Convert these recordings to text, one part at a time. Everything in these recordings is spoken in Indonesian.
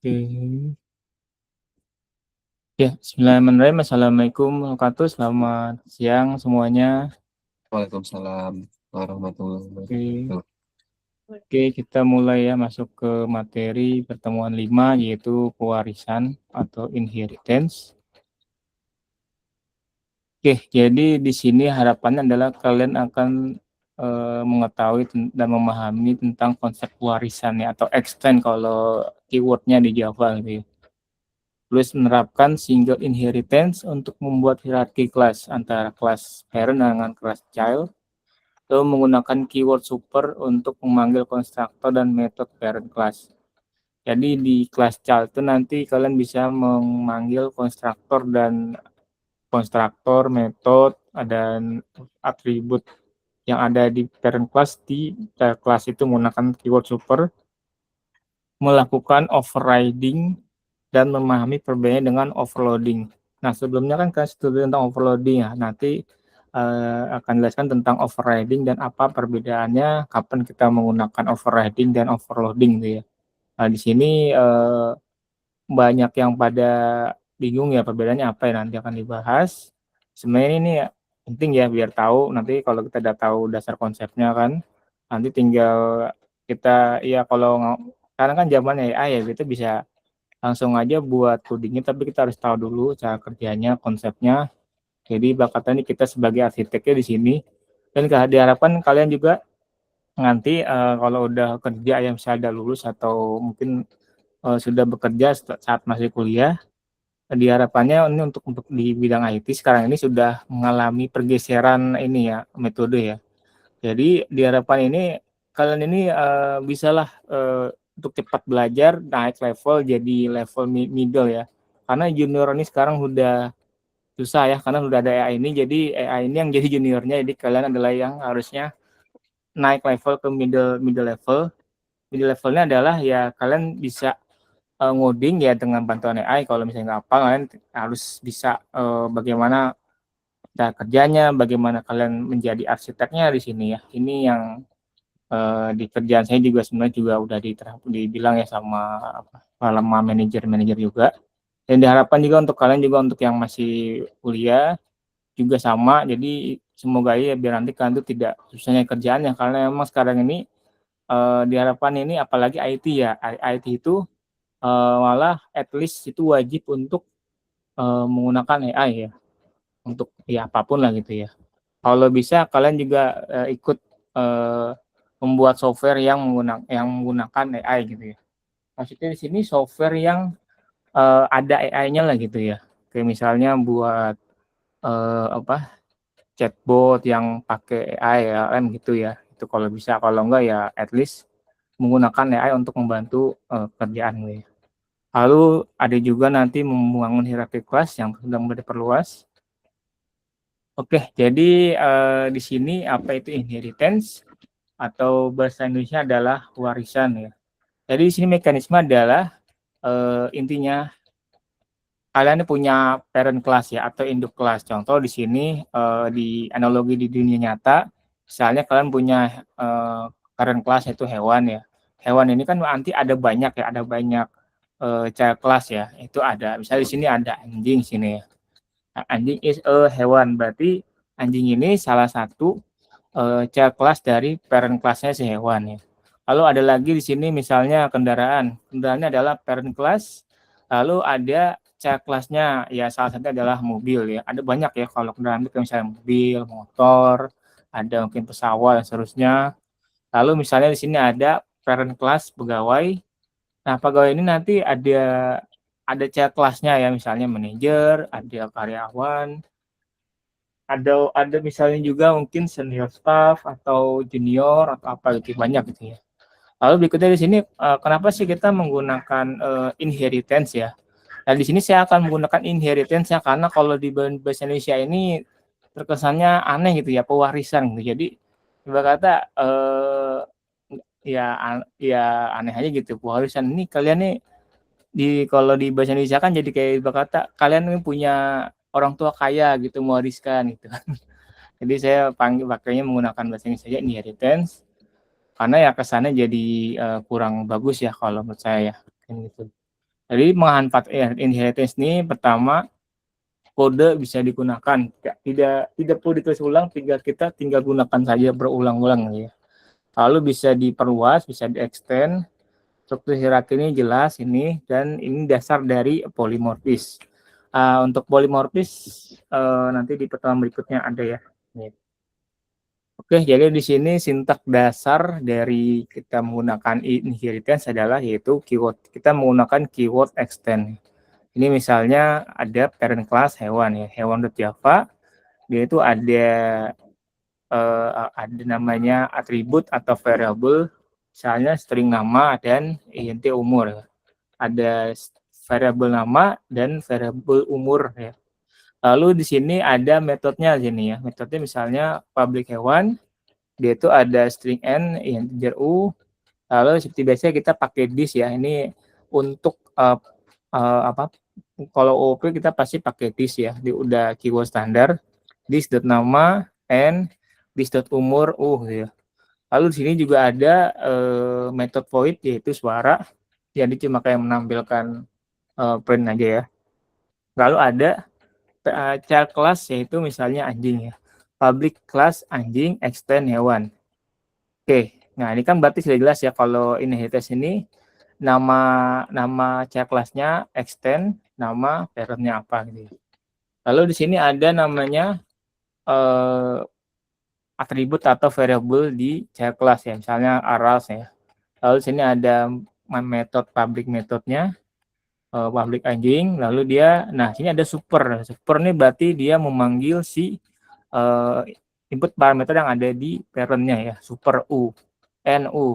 Oke. Ya, bismillahirrahmanirrahim. Assalamualaikum warahmatullahi wabarakatuh. Selamat siang semuanya. Waalaikumsalam warahmatullahi Oke. wabarakatuh. Oke, kita mulai ya masuk ke materi pertemuan 5 yaitu pewarisan atau inheritance. Oke, jadi di sini harapannya adalah kalian akan mengetahui dan memahami tentang konsep pewarisan ya atau extend kalau keywordnya di Java gitu ya. Terus menerapkan single inheritance untuk membuat hierarki kelas antara kelas parent dengan kelas child. Lalu menggunakan keyword super untuk memanggil konstruktor dan metode parent class. Jadi di kelas child itu nanti kalian bisa memanggil konstruktor, metode, dan atribut yang ada di parent class di kelas itu menggunakan keyword super, melakukan overriding dan memahami perbedaannya dengan overloading. Nah, sebelumnya kan kalian studi tentang overloading ya. Nanti akan jelaskan tentang overriding dan apa perbedaannya, kapan kita menggunakan overriding dan overloading gitu ya. Nah, di sini banyak yang pada bingung ya perbedaannya apa ya, nanti akan dibahas. Sebenarnya ini ya, penting ya biar tahu nanti kalau kita udah tahu dasar konsepnya kan, nanti tinggal kita ya kalau sekarang kan zamannya AI ya, kita bisa langsung aja buat codingnya, tapi kita harus tahu dulu cara kerjanya, konsepnya. Jadi bakatnya kita sebagai arsiteknya di sini, dan diharapkan kalian juga nanti kalau udah kerja yang misalnya udah lulus atau mungkin sudah bekerja saat masih kuliah, diharapkannya ini untuk di bidang IT sekarang ini sudah mengalami pergeseran ini ya metode ya. Jadi diharapkan ini kalian ini bisalah untuk cepat belajar naik level jadi level middle ya. Karena junior ini sekarang udah susah ya karena udah ada AI ini, jadi AI ini yang jadi juniornya, jadi kalian adalah yang harusnya naik level ke middle middle level. Middle levelnya adalah ya kalian bisa ngoding ya dengan bantuan AI. Kalau misalnya nggak apa, kalian harus bisa bagaimana cara kerjanya, bagaimana kalian menjadi arsiteknya di sini ya. Ini yang di kerjaan saya juga sebenarnya juga udah dibilang ya sama sama manajer juga. Dan diharapkan juga untuk kalian juga untuk yang masih kuliah juga sama. Jadi semoga ya biar nanti kalian tuh tidak susahnya kerjaannya, karena memang sekarang ini diharapkan ini apalagi IT ya. IT itu malah at least itu wajib untuk menggunakan AI ya untuk ya apapun lah gitu ya. Kalau bisa kalian juga ikut eh, membuat software yang menggunakan AI gitu ya. Maksudnya di sini software yang ada AI-nya lah gitu ya. Kayak misalnya buat apa chatbot yang pakai AI ya kan gitu ya. Itu kalau bisa, kalau enggak ya at least menggunakan AI untuk membantu kerjaan gitu ya. Lalu ada juga nanti membangun hierarki kelas yang sedang diperluas. Oke, jadi di sini apa itu inheritance atau bahasa Indonesia adalah warisan ya. Jadi di sini mekanisme adalah intinya kalian punya parent class ya atau induk kelas. Contoh di sini di analogi di dunia nyata, misalnya kalian punya parent class yaitu hewan ya. Hewan ini kan nanti ada banyak ya, ada banyak child class ya. Itu ada, misalnya di sini ada anjing sini ya. Nah, anjing is a hewan, berarti anjing ini salah satu child class dari parent class-nya si hewan ya. Lalu ada lagi di sini misalnya kendaraan. Kendaraannya adalah parent class, lalu ada child class-nya ya salah satunya adalah mobil ya. Ada banyak ya kalau kendaraan itu misalnya mobil, motor, ada mungkin pesawat dan seterusnya. Lalu misalnya di sini ada parent class pegawai. Nah, pegawai ini nanti ada child class-nya ya, misalnya manajer, ada karyawan, ada misalnya juga mungkin senior staff atau junior atau apa gitu, banyak gitu ya. Lalu berikutnya di sini kenapa sih kita menggunakan inheritance ya? Dan di sini saya akan menggunakan inheritance ya karena kalau di bahasa Indonesia ini terkesannya aneh gitu ya, pewarisan gitu. Jadi ibarat kata ya aneh aja gitu, pewarisan ini kalian nih kalau di bahasa Indonesia kan jadi kayak ibarat kata kalian nih punya orang tua kaya gitu mewariskan gitu. Jadi saya pakainya menggunakan bahasa Indonesia saja inheritance karena ya kesannya jadi kurang bagus ya kalau menurut saya ya, gitu. Jadi memanfaatkan inheritance ini pertama kode bisa digunakan, tidak perlu ditulis ulang, kita tinggal gunakan saja berulang-ulang ya. Lalu bisa diperluas, bisa di-extend, struktur hierarki ini jelas ini, dan ini dasar dari polimorfis. Untuk polimorfis nanti di pertemuan berikutnya ada ya. Oke, jadi di sini sintak dasar dari kita menggunakan inheritance adalah yaitu keyword. Kita menggunakan keyword extend. Ini misalnya ada parent class hewan ya, hewan.java, dia itu ada namanya atribut atau variable, misalnya string nama dan int umur. Ada variable nama dan variable umur ya. Lalu di sini ada metodenya sini ya. Metodenya misalnya public hewan, dia itu ada string n, integer u. Lalu seperti biasa kita pakai this ya. Ini untuk apa? Kalau OOP kita pasti pakai this ya. Dia udah keyword standar. This.nama n, this.umur ya. Lalu di sini juga ada method void yaitu suara. Jadi cuma kayak menampilkan print aja ya. Lalu ada child class yaitu misalnya anjing ya. Public class anjing, extend hewan. Oke, nah ini kan berarti sudah jelas ya kalau inheritance ini nama child class-nya extend, nama parent-nya apa gitu. Lalu di sini ada namanya atribut atau variable di child class ya, misalnya arrays ya. Lalu di sini ada metode public metodenya, public anjing, lalu dia, nah sini ada super. Super ini berarti dia memanggil si input parameter yang ada di parent-nya ya, super u, nu.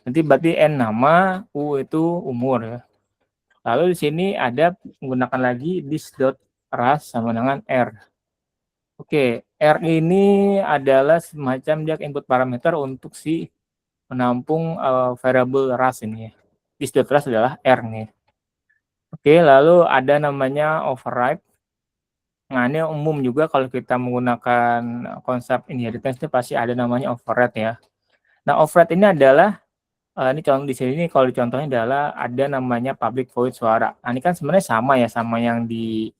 Nanti berarti n nama, u itu umur ya. Lalu di sini ada menggunakan lagi this.ras sama dengan r. Oke, r ini adalah semacam dia input parameter untuk si menampung variable ras ini ya. This.ras adalah r nih. Oke, lalu ada namanya override. Nah, ini umum juga kalau kita menggunakan konsep inheritance itu pasti ada namanya override ya. Nah, override ini adalah ini contoh di sini kalau contohnya adalah ada namanya public void suara. Nah, ini kan sebenarnya sama ya sama yang di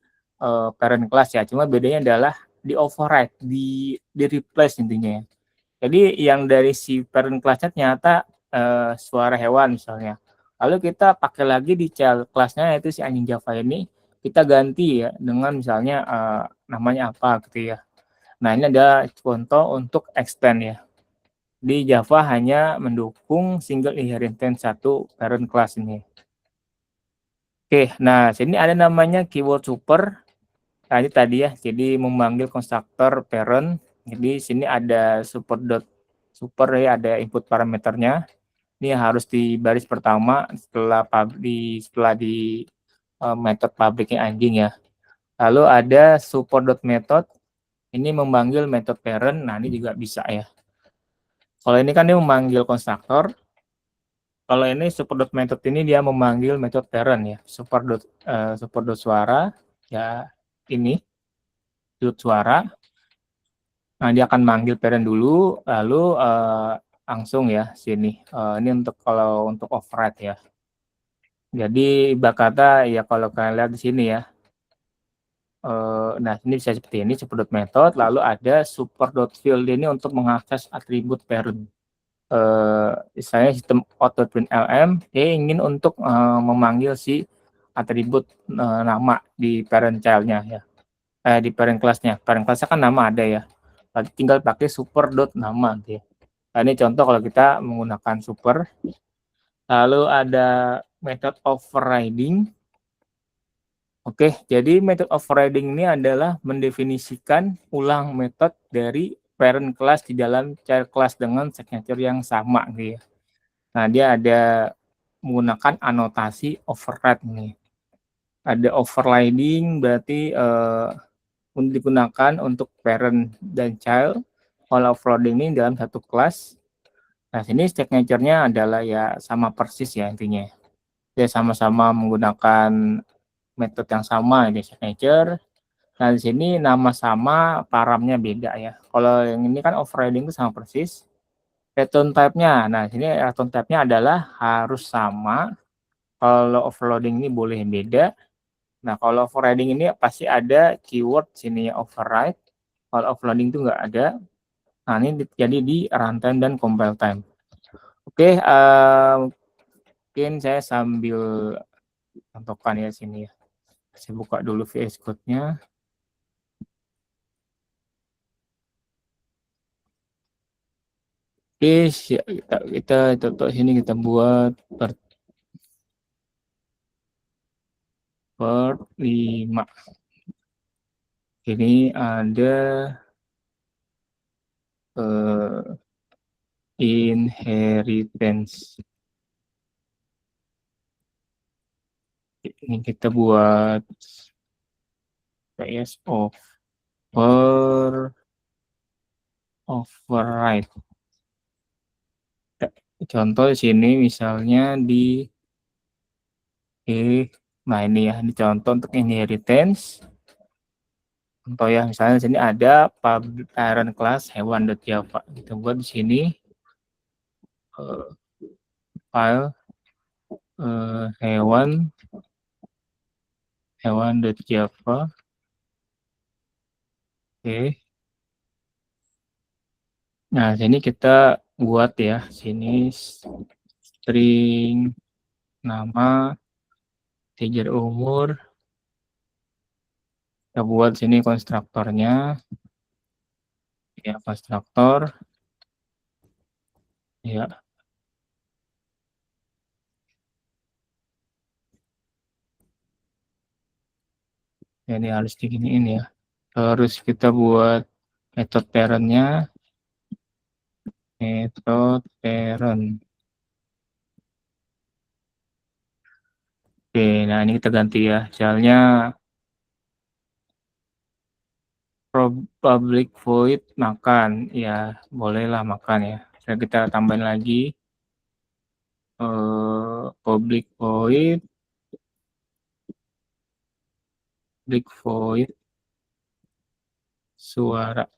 parent class ya. Cuma bedanya adalah di override, di replace intinya ya. Jadi yang dari si parent class-nya ternyata suara hewan misalnya. Lalu kita pakai lagi di child class-nya yaitu si anjing Java ini, kita ganti ya dengan misalnya namanya apa gitu ya. Nah, ini ada contoh untuk extend ya. Di Java hanya mendukung single inheritance satu parent class ini. Oke, nah sini ada namanya keyword super. Nah, ini tadi ya, jadi memanggil konstruktor parent. Jadi sini ada super ya, ada input parameternya. Ini harus di baris pertama setelah di method publicnya anjing ya. Lalu ada support.method, ini memanggil method parent. Nah, ini juga bisa ya. Kalau ini kan dia memanggil konstruktor. Kalau ini support.method ini dia memanggil method parent ya. Support.suara ya, ini suara. Nah, dia akan manggil parent dulu, lalu langsung ya sini. Ini untuk kalau untuk override ya. Jadi ibarat kata ya kalau kalian lihat di sini ya. Nah, ini bisa seperti ini support.method, lalu ada support.field ini untuk mengakses atribut parent. Misalnya sistem auto.println dia ingin untuk memanggil si atribut nama di parent child-nya ya. Di parent class-nya. Parent class-nya kan nama ada ya. Lalu tinggal pakai super.nama gitu ya. Nah, ini contoh kalau kita menggunakan super. Lalu ada method overriding. Oke, jadi method overriding ini adalah mendefinisikan ulang metode dari parent class di dalam child class dengan signature yang sama gitu ya. Nah, dia ada menggunakan anotasi override nih. Ada overriding berarti digunakan untuk parent dan child. Kalau overriding ini dalam satu kelas. Nah, sini signature-nya adalah ya sama persis ya intinya. Dia sama-sama menggunakan metode yang sama di signature. Nah, di sini nama sama, paramnya beda ya. Kalau yang ini kan overriding itu sama persis. Return type-nya, nah sini return type-nya adalah harus sama Kalau overloading ini boleh beda. Nah, kalau overriding ini pasti ada keyword sini ya, override. Kalau offloading itu nggak ada. Nah, ini jadi di runtime dan compile time. Oke, mungkin saya sambil contohkan ya sini ya. Saya buka dulu VS Code-nya. Oke, kita contoh sini kita buat per 5. Ini ada inheritance. Ini kita buat PS override. Contoh di sini misalnya nah ini ya, ini contoh untuk inheritance. Contoh ya, misalnya di sini ada parent class hewan.java. Kita buat di sini file hewan.java. Oke. Nah, sini kita buat ya, sini string nama, integer umur. Kita buat sini konstruktornya. Ya, konstruktor. Ya. Ini harus diginiin ya. Terus kita buat metode parent-nya. Metode parent. Oke, nah ini kita ganti ya. Misalnya public void makan, ya bolehlah makan ya. Saya kita tambahin lagi public void suara.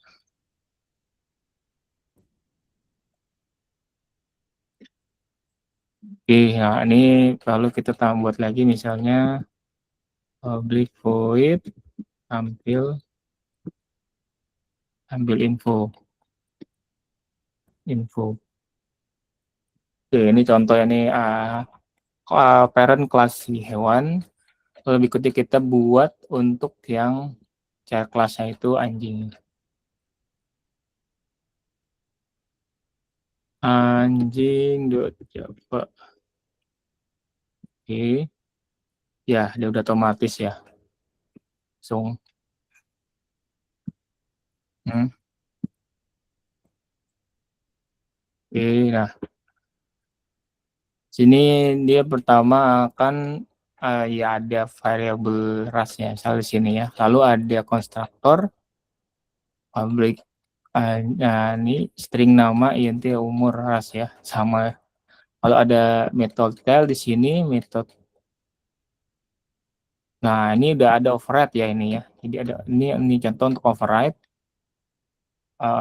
Oke, nah ini kalau kita buat lagi misalnya public void ambil info. Oke, ini contohnya nih parent kelas hewan. Kalau berikutnya kita buat untuk yang child kelasnya itu anjing. Anjing.java. Oke. Ya, dia udah otomatis ya. Langsung. Oke, nah. Sini dia pertama akan ya ada variabel rasnya, misalnya di sini ya. Lalu ada konstruktor public ini string nama int umur ras ya, sama. Kalau ada metode tail di sini metode. Nah, ini udah ada override ya ini ya. Jadi ada ini contoh untuk override.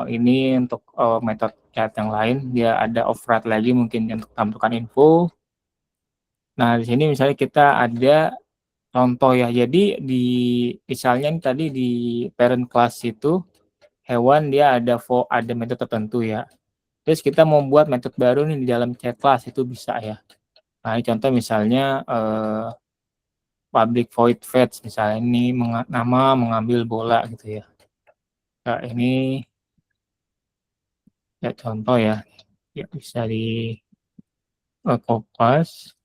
Ini untuk metode chat yang lain dia ada override lagi mungkin untuk tampilkan info. Nah, di sini misalnya kita ada contoh ya. Jadi misalnya ini tadi di parent class itu hewan dia ada metode tertentu ya. Terus kita mau buat metode baru nih di dalam chat class itu bisa ya. Nah, ini contoh misalnya public void fetch misalnya ini nama mengambil bola gitu ya. Nah, ini ya contoh ya. Ya bisa di kopas.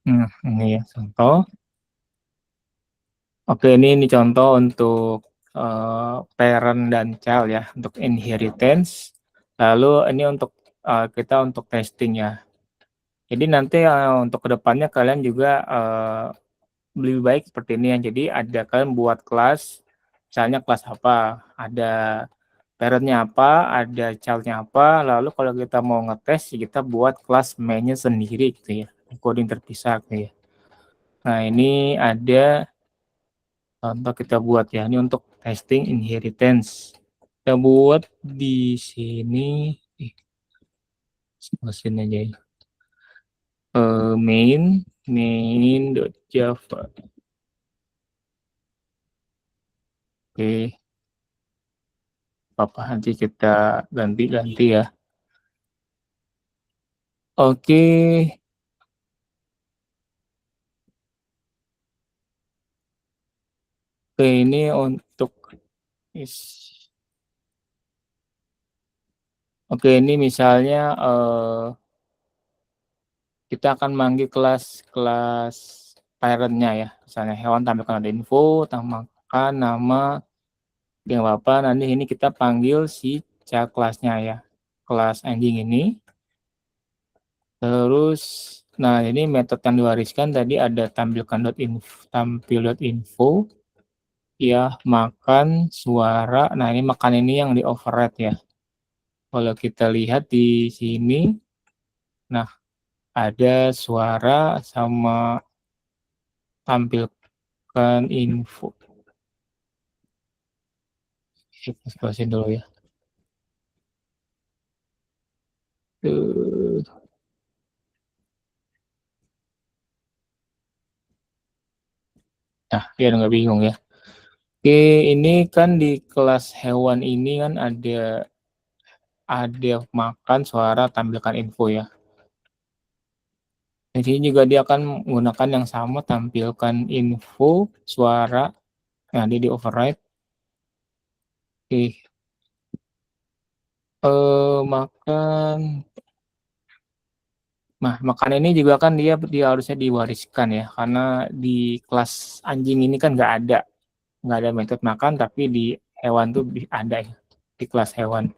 Ini ya contoh. Oke, ini contoh untuk parent dan child ya, untuk inheritance. Lalu ini untuk kita untuk testing ya. Jadi nanti untuk kedepannya kalian juga lebih baik seperti ini ya. Jadi ada kalian buat kelas, misalnya kelas apa, ada parentnya apa, ada childnya apa. Lalu kalau kita mau ngetes, kita buat kelas mainnya sendiri gitu ya, coding terpisah gitu ya. Nah, ini ada contoh kita buat ya, ini untuk testing inheritance. Kita buat di sini, mesin aja ya. main.java. Oke, apa nanti kita ganti-ganti ya. Oke, ini untuk oke, ini misalnya kita akan manggil kelas parent-nya ya. Misalnya hewan tampilkan ada info, tambahkan nama, yang apa, nanti ini kita panggil si child kelasnya ya. Kelas anjing ini. Terus, nah ini metode yang diwariskan tadi ada tampil.info, ya makan suara. Nah ini makan ini yang di override ya. Kalau kita lihat di sini, nah ada suara sama tampilkan info. Kita close dulu ya. Nah, biar nggak bingung ya. Oke, ini kan di kelas hewan ini kan ada makan, suara, tampilkan info ya. Di sini juga dia akan menggunakan yang sama, tampilkan info, suara, nah dia di override. Oke, makan. Nah, makan ini juga kan dia harusnya diwariskan ya, karena di kelas anjing ini kan nggak ada metode makan, tapi di hewan tuh ada ya, di kelas hewan.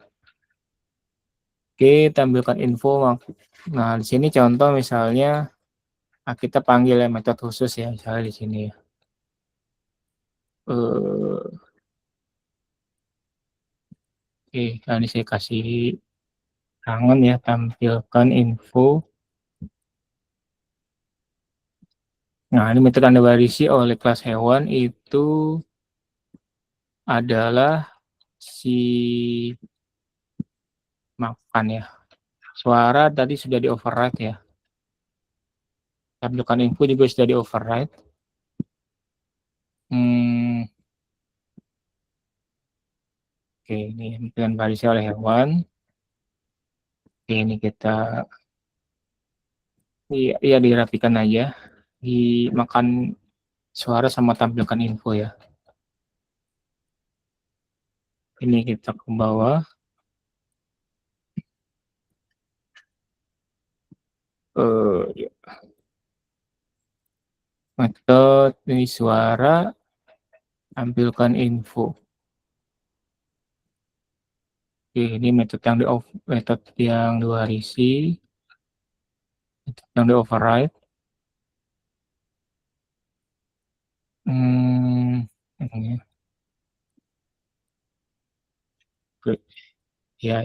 Oke, tampilkan info. Nah, di sini contoh misalnya kita panggil ya metode khusus ya, misalnya di sini ya. Oke, nah ini saya kasih tangan ya, tampilkan info. Nah, ini metode yang diwarisi oleh kelas hewan itu adalah si makan ya. Suara tadi sudah di override ya. Tampilkan info juga sudah di override. Oke, ini dengan diwarisi oleh hewan. Oke, ini kita iya dirapikan aja. Dimakan suara sama tampilkan info ya. Ini kita ke bawah. Ya. Metode ini suara, tampilkan info. Oke, ini metode yang diwarisi, metode yang di override. Ini. Oke. Ya.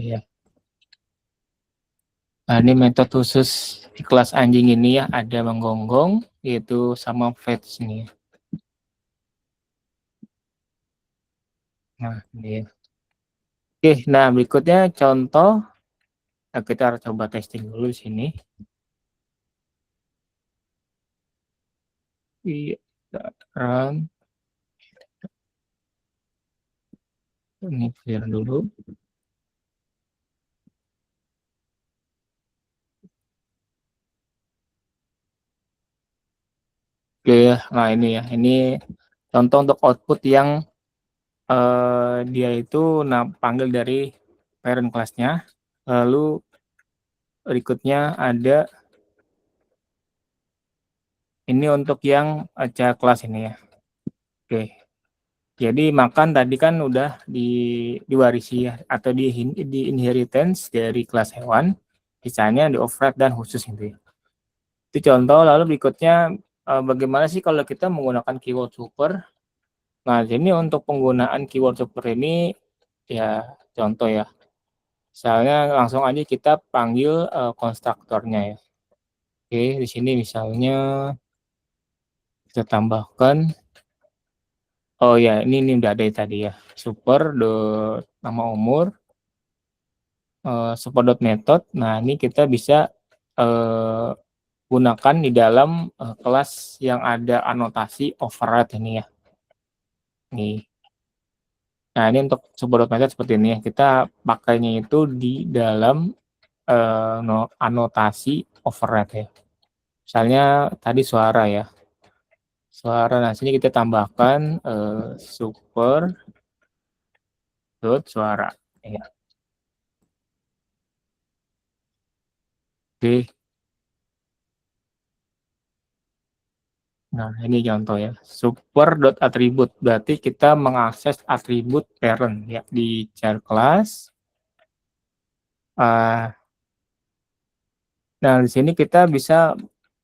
Nah, ini metode khusus di kelas anjing ini ya, ada menggonggong, yaitu sama fetch nih. Nah, ini. Oke, nah berikutnya contoh. Nah, kita harus coba testing dulu di sini. Iya, run. Ini clear dulu. Oke ya, nah ini ya, ini contoh untuk output yang dia itu panggil dari parent kelasnya, lalu berikutnya ada ini untuk yang child kelas ini ya. Oke, jadi makan tadi kan udah diwarisi ya, atau di inheritance dari kelas hewan, sisanya di override dan khusus gitu ya. Itu contoh. Lalu berikutnya bagaimana sih kalau kita menggunakan keyword super. Nah, ini untuk penggunaan keyword super ini ya contoh ya. Misalnya langsung aja kita panggil konstruktornya ya. Oke, di sini misalnya kita tambahkan, oh ya ini udah ada tadi ya, super nama umur, super method. Nah, ini kita bisa gunakan di dalam kelas yang ada anotasi override ini ya. Nih. Nah, ini untuk support method seperti ini ya. Kita pakainya itu di dalam anotasi override ya. Misalnya tadi suara ya. Suara, nah sini kita tambahkan super dot suara ya. Oke. Nah, ini contoh ya. Super dot atribut berarti kita mengakses atribut parent ya di child class. Nah, di sini kita bisa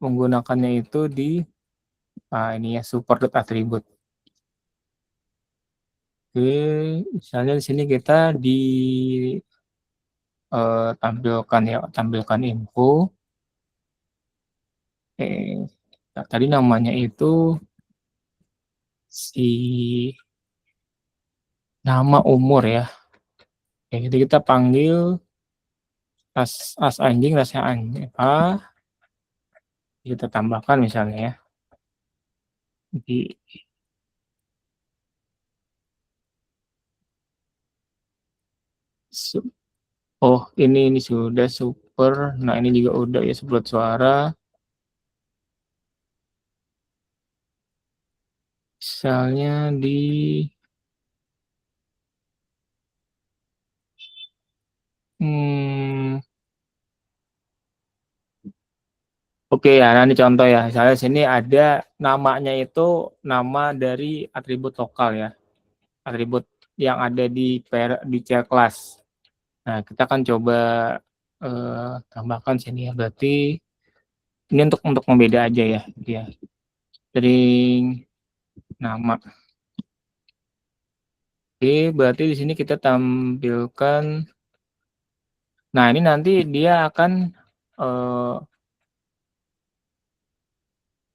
menggunakannya itu di ini ya super dot atribut. Oke, misalnya di sini kita tampilkan ya, tampilkan info. Nah, tadi namanya itu si nama umur ya. Oke, jadi kita panggil as anjing, rasnya anjing kita tambahkan misalnya ya. Di oh ini sudah super. Nah, ini juga udah ya sebut suara. Misalnya di oke ya, nah ini contoh ya. Misalnya sini ada namanya itu nama dari atribut lokal ya. Atribut yang ada di chair class. Nah, kita akan coba tambahkan sini ya. Berarti ini untuk membeda aja ya. Ya. String nama. Oke, berarti di sini kita tampilkan. Nah, ini nanti dia akan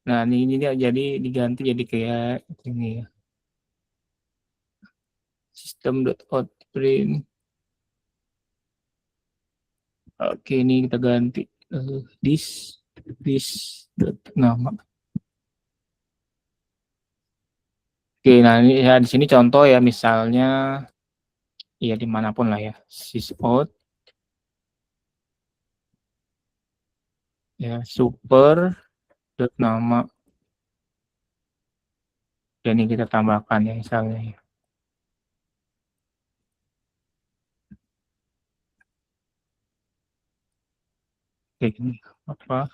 nah ini dia jadi diganti jadi kayak ini ya. System.outprint. Oke, ini kita ganti this nama. Oke, nah ini ya di sini contoh ya, misalnya ya dimanapun lah ya, sysout ya super nama. Dan ini kita tambahkan ya misalnya ya. Oke, ini apa?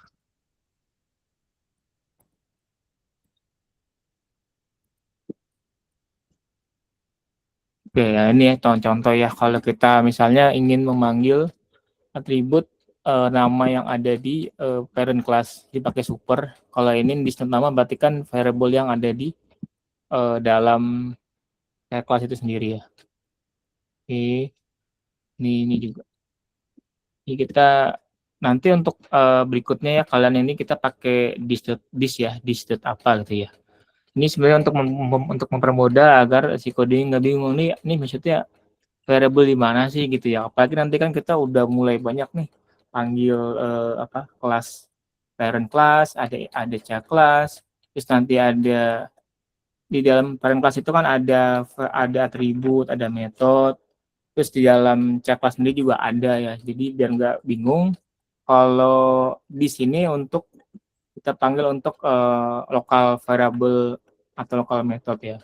Oke, ya ini ya contoh ya, kalau kita misalnya ingin memanggil atribut nama yang ada di parent class dipakai super. Kalau ini disebut nama berarti kan variable yang ada di dalam kelas itu sendiri ya. Oke, ini juga. Ini kita nanti untuk berikutnya ya, kalian ini kita pakai dis ya, dis apa gitu ya. Ini sebenarnya untuk mempermudah agar si coding nggak bingung nih, ini maksudnya variable di mana sih gitu ya. Apalagi nanti kan kita udah mulai banyak nih panggil kelas parent class, ada child class, terus nanti ada di dalam parent class itu kan ada atribut, ada metode, terus di dalam child class sendiri juga ada ya. Jadi biar nggak bingung, kalau di sini untuk kita panggil untuk lokal variable atau lokal method ya.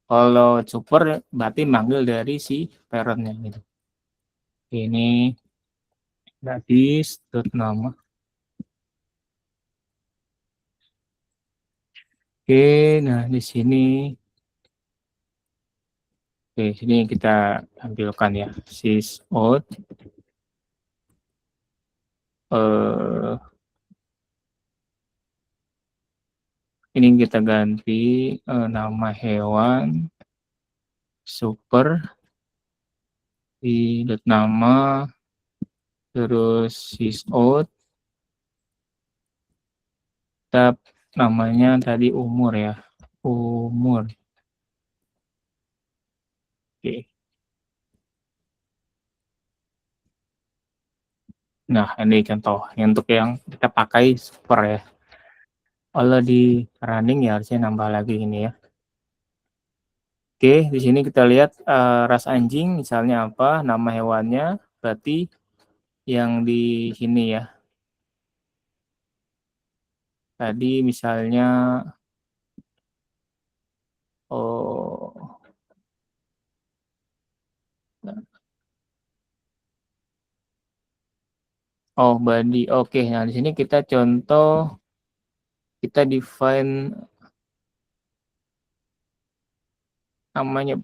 Kalau super berarti manggil dari si parentnya gitu. Ini berarti nama. Oke, nah di sini sini kita tampilkan ya sysout ini kita ganti nama hewan super di nama, terus sysout tab namanya tadi umur ya, umur. Oke. Nah, ini contoh untuk yang kita pakai super ya. Kalau di running ya harusnya nambah lagi ini ya. Oke, di sini kita lihat ras anjing misalnya apa, nama hewannya, berarti yang di sini ya. Tadi misalnya oh oh body. Oke, nah di sini kita contoh kita define namanya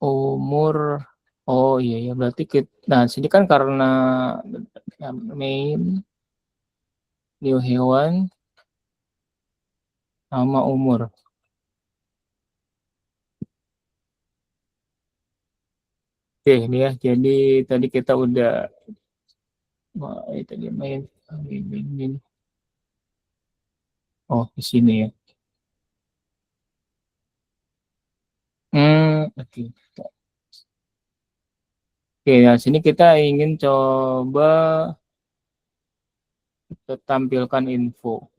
umur. Oh iya ya, berarti nah sini kan karena main new hewan sama umur. Oke, ini ya. Jadi tadi kita udah tadi main. Oh, di sini ya. Oke. Oke, nah sini kita ingin coba tampilkan info.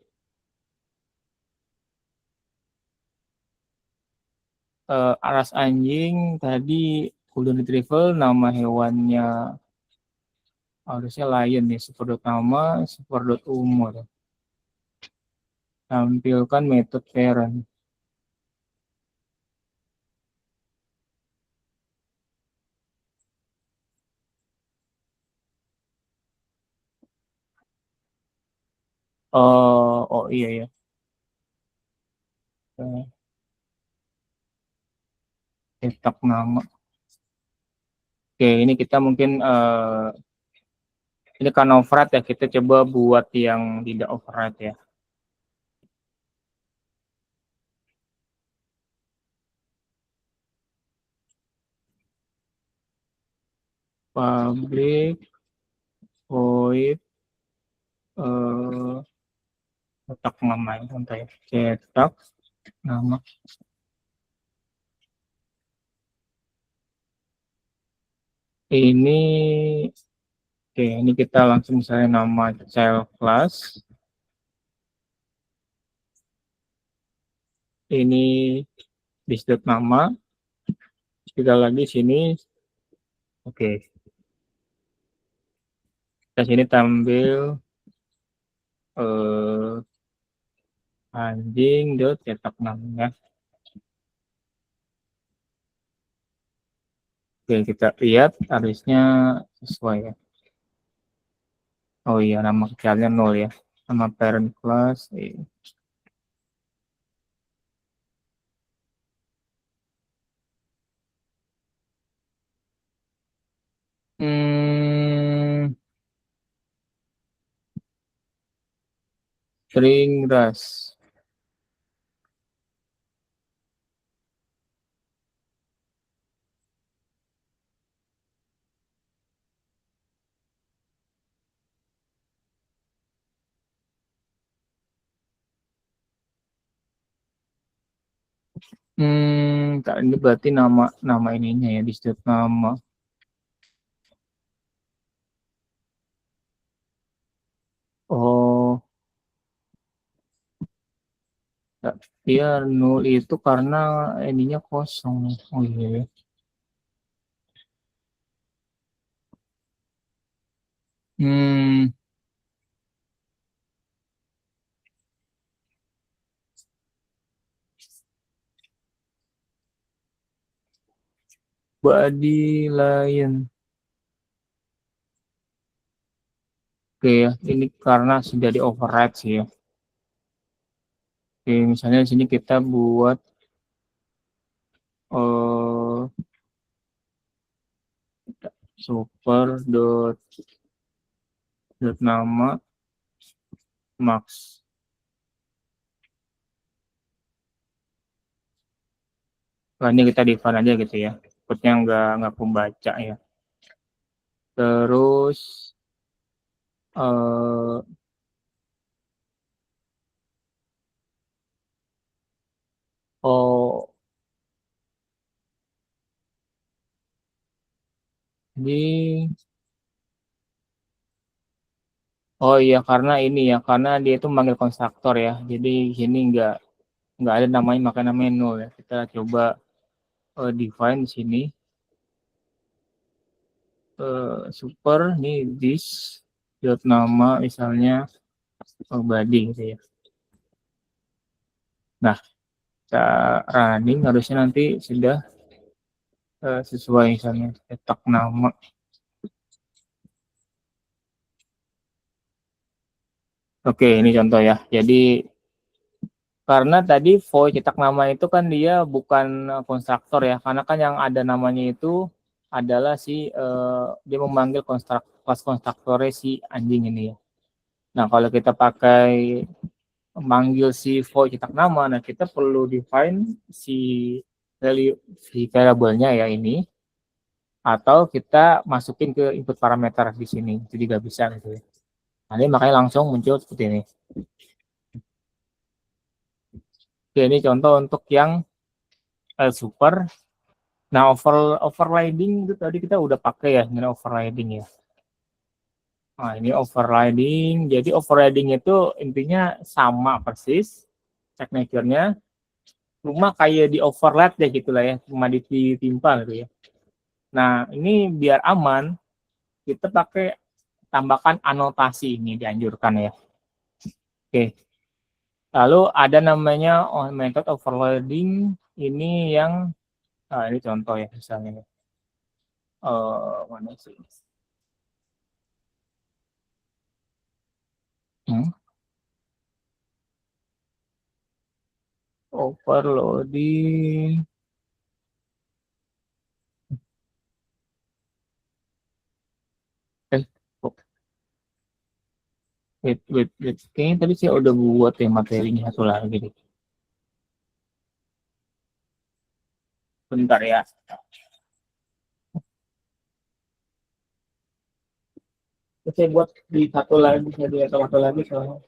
Aras anjing tadi golden retriever, nama hewannya harusnya lion ya, super nama, super umur. Tampilkan metode parent. Oh iya ya. Cetak nama. Oke, ini kita mungkin ini kan override ya, kita coba buat yang tidak override ya. Public void cetak nama ya, santai. Cetak nama. Ini oke, ini kita langsung misalnya nama child class. Ini disebut nama. Kita lagi sini. Oke, kita sini tampil anjing dot cetak nama. Oke, kita lihat harusnya sesuai ya. Oh iya, nama kecilnya 0 ya. Nama parent class. String ras. Ini berarti nama ininya ya, disebut nama. Oh, dia nol itu karena ininya kosong. Oh iya ya. Hmm, body lion. Oke ya, ini karena sudah di override sih ya. Oke, misalnya di sini kita buat eh super dot nama max. Nah, ini kita define aja gitu ya. Inputnya nggak pembaca ya. Terus eh Oh, di oh iya karena ini ya, karena dia itu manggil konstruktor ya. Jadi sini nggak ada namanya maka namanya null ya. Kita coba define di sini super nih this dot nama misalnya body gitu ya. Nah, kita running harusnya nanti sudah sesuai misalnya cetak nama. Oke, ini contoh ya. Jadi karena tadi void cetak nama itu kan dia bukan konstruktor ya, karena kan yang ada namanya itu adalah si dia memanggil kelas konstruktornya si anjing ini ya. Nah kalau kita pakai manggil si void cetak nama, nah kita perlu define si value si variabelnya ya ini, atau kita masukin ke input parameter di sini, jadi nggak bisa gitu ya. Nah, ini makanya langsung muncul seperti ini. Oke, ini contoh untuk yang super. Nah, overriding itu tadi kita udah pakai ya, ini overriding ya. Nah, ini overriding. Jadi overriding itu intinya sama persis signature-nya, cuma kayak di overlap deh gitu lah ya, cuma ditimpa gitu ya. Nah, ini biar aman, kita pakai tambahkan anotasi ini dianjurkan ya. Oke. Lalu ada namanya method overloading ini yang ini contoh ya misalnya. Mana sih? Hmm? Overloading. Eh, kok wait. Kayaknya tadi saya udah buat ya materinya satu lagi deh. Bentar ya. Saya buat di satu lagi, saya di satu lagi soalnya.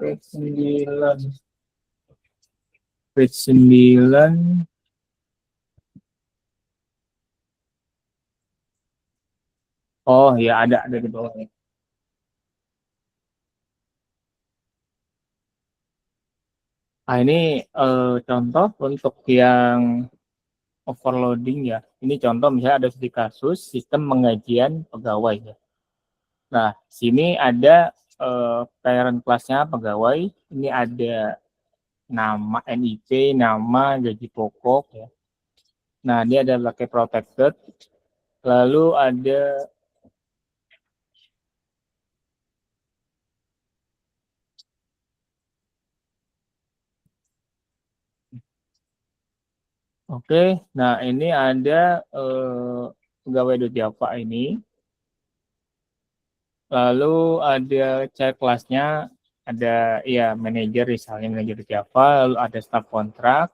Page 9. Page 9. Oh ya ada di bawahnya. Nah ini contoh untuk yang overloading ya. Ini contoh misalnya ada studi kasus sistem pengajian pegawai ya. Nah, sini ada parent kelasnya pegawai, ini ada nama NIP, nama gaji pokok ya. Nah, dia ada pakai protected. Lalu ada oke. Nah, ini ada pegawai.java ini. Lalu ada chat kelasnya, ada ya manajer misalnya manajer Java, lalu ada staff kontrak.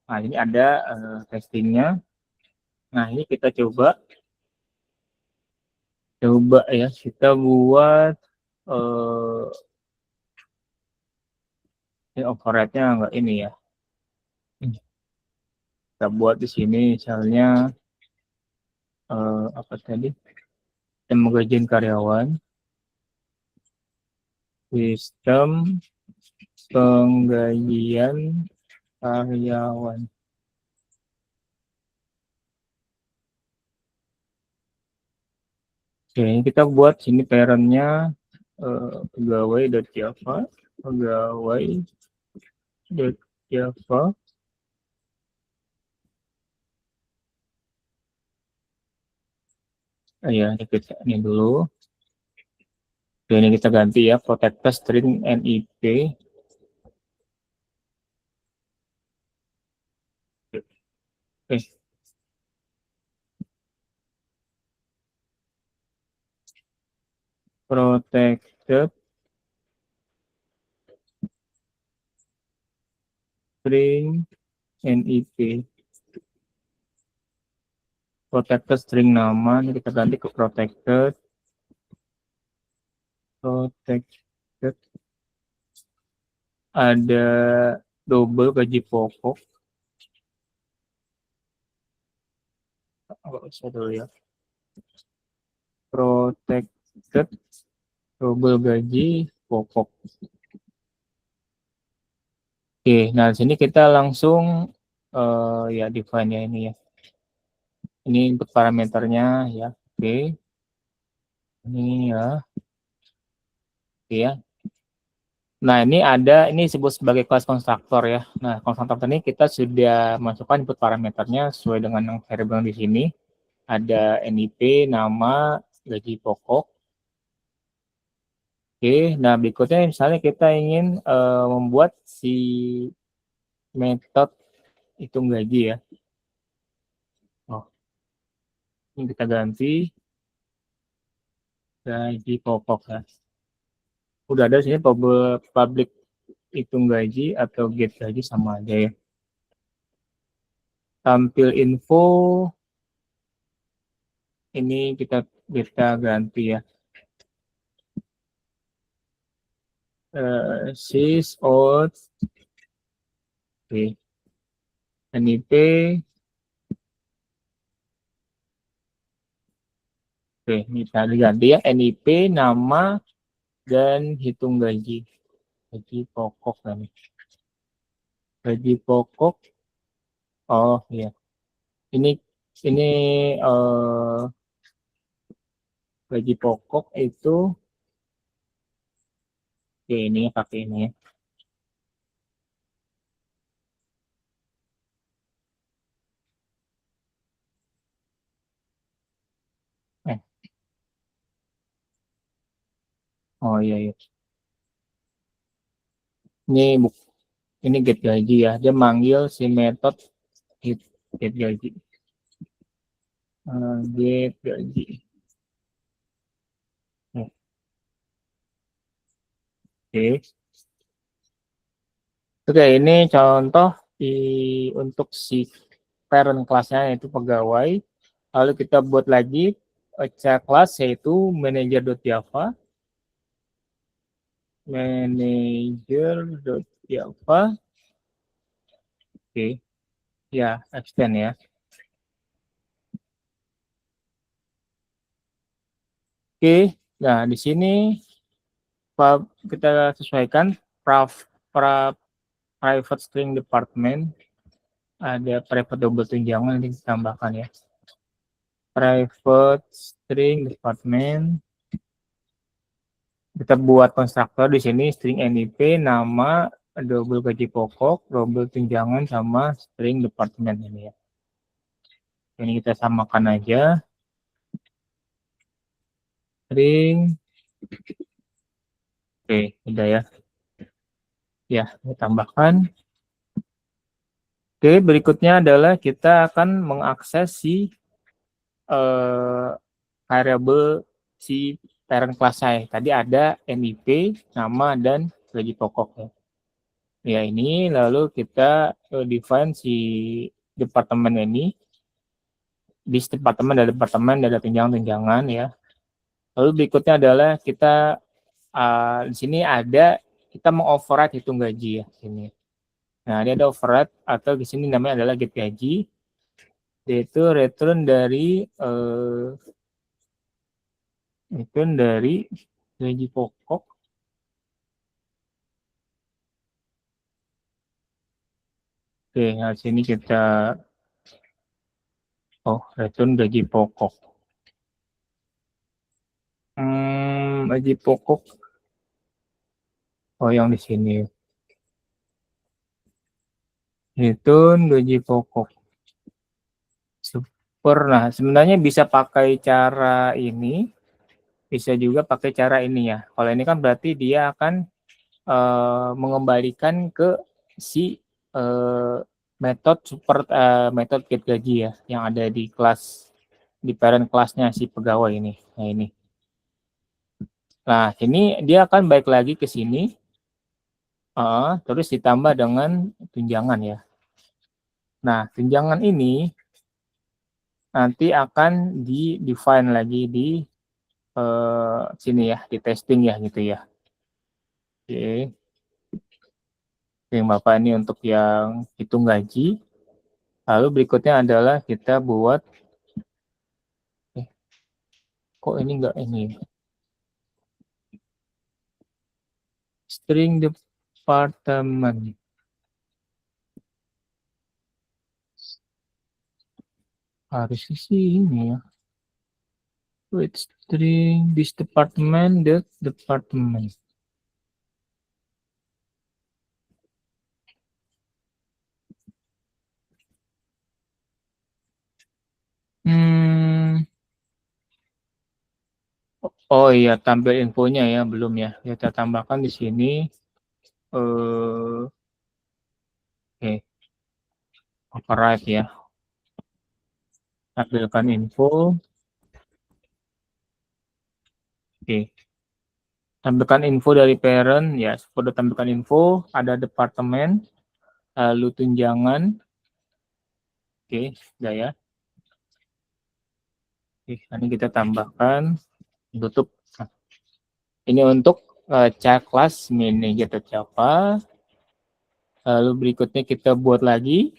Nah, ini ada testingnya. Nah, ini kita coba ya, kita buat ini override-nya enggak ini ya. Kita buat di sini misalnya apa tadi? Sistem penggajian karyawan, sistem penggajian karyawan. Oke, ini kita buat sini parent-nya pegawai.java, pegawai.java. Ya, ini dulu. Oke, ini kita ganti ya, protector string NIP. Oke, protected string NIP. protected string nama, ini kita ganti ke protected. Ada double gaji pokok. Nggak usah dulu ya. Protected double gaji pokok. Oke, nah di sini kita langsung ya define ya ini ya. Ini input parameternya ya. Oke. Ini ya. Oke ya. Nah, ini disebut sebagai kelas konstruktor ya. Nah, konstruktor ini kita sudah masukkan input parameternya sesuai dengan yang variable di sini. Ada NIP, nama, gaji pokok. Oke, nah berikutnya misalnya kita ingin membuat si metode hitung gaji ya. Oh, ini kita ganti gaji pokok ya. Udah ada sini public hitung gaji atau get gaji sama aja ya. Tampil info ini kita ganti ya. Sys out NIP ini kita diganti ya, NIP, nama, dan hitung gaji. Gaji pokok kan. Gaji pokok. Oh iya. Ini gaji pokok itu ini pakai ini ya. Oh iya iya. Ini get gaji ya. Dia manggil si metode get gaji. Get gaji. Oke. Oke, ini contoh untuk si parent kelasnya yaitu pegawai. Lalu kita buat lagi kelas yaitu manager.java. Manager.java. Oke. Ya, extend ya. Oke. Nah, di sini kita sesuaikan private string department, ada private double tunjangan yang ditambahkan ya. Private string department, kita buat konstruktor di sini string NIP, nama, double gaji pokok, double tunjangan sama string department ini ya. Ini kita samakan aja. String. Oke, udah ya. Ya, kita tambahkan. Oke, berikutnya adalah kita akan mengakses si variable si parent class saya. Tadi ada NIP, nama, dan gaji pokok. Ya, ini lalu kita define si departemen ini. Di departemen ada tunjangan ya. Lalu berikutnya adalah kita di sini kita mengoverride hitung gaji ya sini. Nah, ini ada override atau di sini namanya adalah get gaji, yaitu return dari gaji pokok. Oke, nah sini kita return gaji pokok. Gaji pokok. Oh, yang di sini. Return gaji pokok. Super. Nah, sebenarnya bisa pakai cara ini, bisa juga pakai cara ini ya. Kalau ini kan berarti dia akan mengembalikan ke si metode get gaji ya, yang ada di kelas, di parent kelasnya si pegawai ini. Nah, ini. Nah, ini dia akan balik lagi ke sini, terus ditambah dengan tunjangan ya. Nah, tunjangan ini nanti akan di-define lagi di sini ya, di testing ya gitu ya. Oke. Oke, Bapak ini untuk yang hitung gaji. Lalu berikutnya adalah kita buat kok ini enggak ini ya? String department. Harusnya sih ini ya. With string this department, that department. Hmm. Oh iya, tampil infonya ya, belum ya. Kita tambahkan di sini. Oke, override ya. Tampilkan info. Oke. Tampilkan info dari parent, ya. Sudah tampilkan info, ada departemen, lalu tunjangan. Oke, sudah ya. Oke, ini kita tambahkan, tutup. Nah, ini untuk child class manager Java. Lalu berikutnya kita buat lagi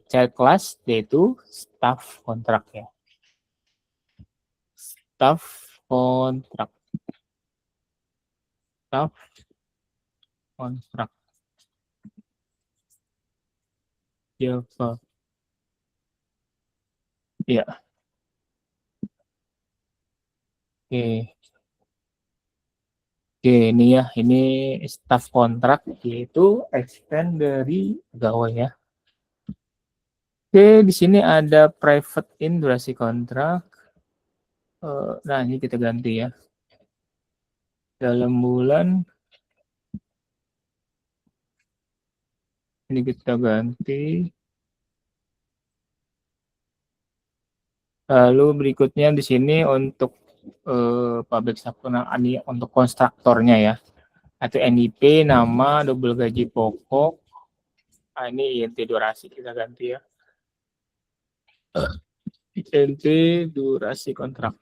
child class, yaitu staff kontrak ya. Staff kontrak. Staff kontrak Java. Ya, oke. Oke, ini ya, ini staff kontrak, yaitu extend dari pegawai ya. Oke, di sini ada private in durasi kontrak. Nah, ini kita ganti ya. Dalam bulan, ini kita ganti. Lalu berikutnya di sini untuk public sector, ini untuk konstruktornya ya. Atau NIP, nama, double gaji pokok. Ini INT durasi kita ganti ya. INT durasi kontrak.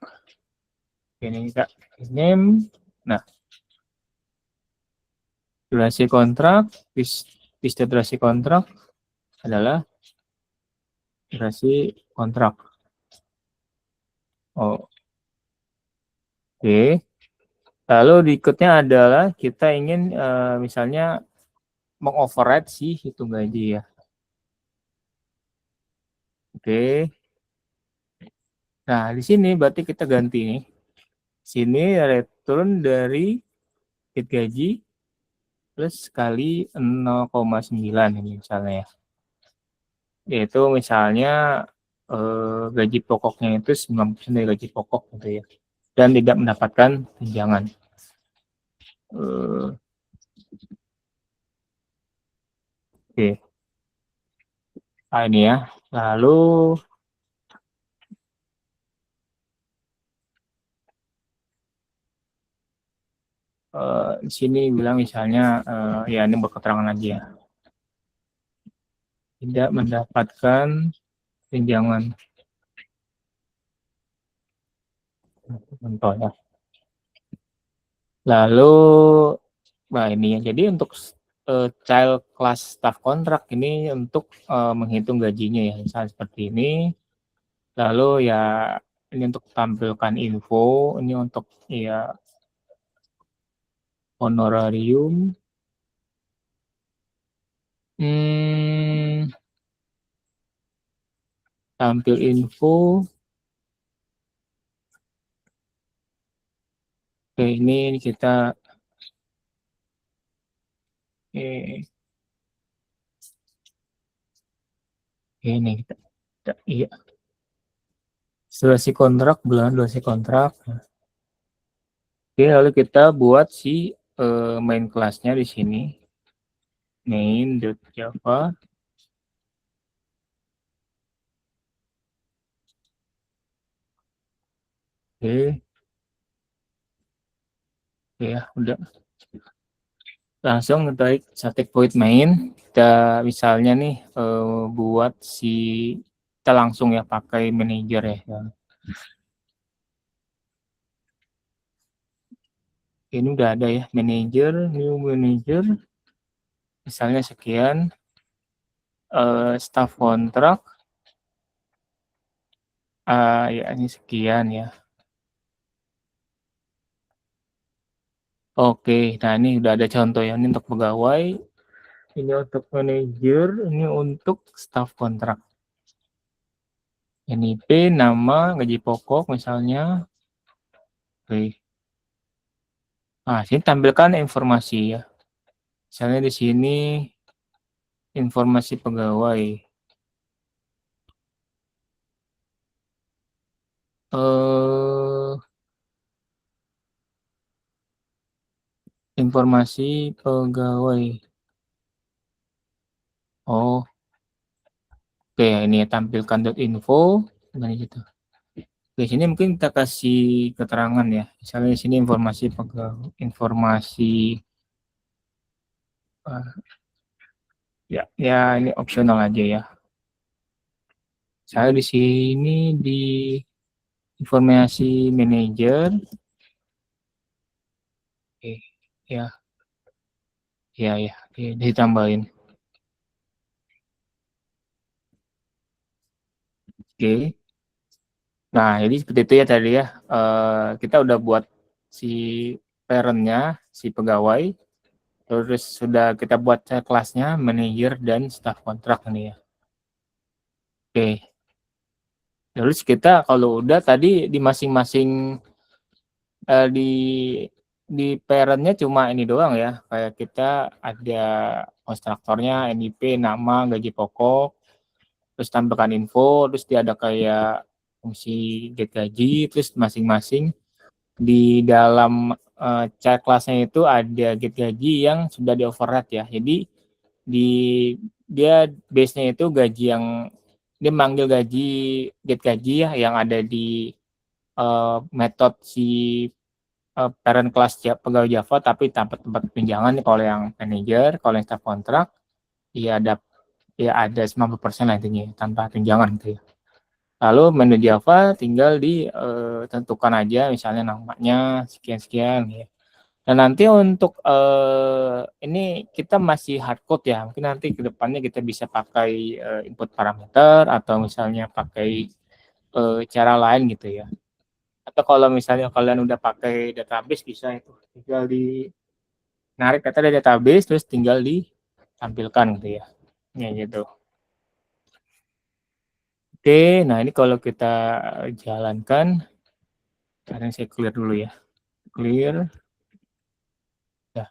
Ini kita name. Nah, durasi kontrak, list durasi kontrak adalah durasi kontrak. Oh, oke. Lalu berikutnya adalah kita ingin misalnya mengoverride si hitung gaji ya. Oke. Nah, di sini berarti kita ganti nih. Sini return dari hit gaji plus kali 0,9 ini misalnya ya. Yaitu misalnya gaji pokoknya itu 90% dari gaji pokok gitu ya. Dan tidak mendapatkan tunjangan. Oke. Nah, ini ya. Lalu di sini bilang misalnya ya ini berketerangan aja ya. Tidak mendapatkan tunjangan. Contoh ya. Lalu nah ini ya. Jadi untuk child class staff kontrak ini untuk menghitung gajinya ya. Misalnya seperti ini. Lalu ya ini untuk tampilkan info, ini untuk ya honorarium. Tampil info. Oke, ini kita ini kita iya. Durasi kontrak, bulan durasi kontrak. Oke, lalu kita buat si main kelasnya di sini. Main.java. Oke. Oke ya, udah. Langsung tarik static void main. Kita misalnya nih buat si kita langsung ya pakai manager ya. Ini udah ada ya manager, new manager, misalnya sekian, staff kontrak, ya ini sekian ya. Oke, nah ini udah ada contoh ya, ini untuk pegawai, ini untuk manajer, ini untuk staff kontrak. NIP, nama, gaji pokok misalnya. Oke. Nah, sini tampilkan informasi ya. Misalnya di sini informasi pegawai. Informasi pegawai. Oh, oke ini tampilkan .info gimana gitu. Oke, sini mungkin kita kasih keterangan ya. Misalnya di sini informasi pegawai, informasi ya ini opsional aja ya. Saya di sini di informasi manajer. Oke, ya, ya, ditambahin. Oke. Nah, jadi seperti itu ya tadi ya. Kita udah buat si parent-nya, si pegawai, terus sudah kita buat kelasnya, manajer dan staff kontrak ini ya. Oke. Terus kita kalau udah tadi di masing-masing di parent-nya cuma ini doang ya. Kayak kita ada konstruktornya, NIP, nama, gaji pokok, terus tambahkan info, terus dia ada kayak fungsi get gaji, terus masing-masing di dalam child class-nya itu ada get gaji yang sudah di override ya. Jadi di dia base-nya itu gaji yang dia manggil gaji get gaji ya yang ada di metode si parent class pegawai Java tapi tanpa tempat pinjangan kalau yang manager, kalau yang staff kontrak ya ada 90% lah intinya tanpa tunjangan gitu ya. Lalu menu Java tinggal ditentukan aja misalnya namanya sekian-sekian ya. Dan nanti untuk ini kita masih hardcode ya. Mungkin nanti ke depannya kita bisa pakai input parameter atau misalnya pakai cara lain gitu ya. Atau kalau misalnya kalian udah pakai database bisa itu tinggal di narik data dari database terus tinggal ditampilkan gitu ya. Ya gitu. Oke, nah ini kalau kita jalankan, sekarang saya clear dulu ya. Clear. Ya.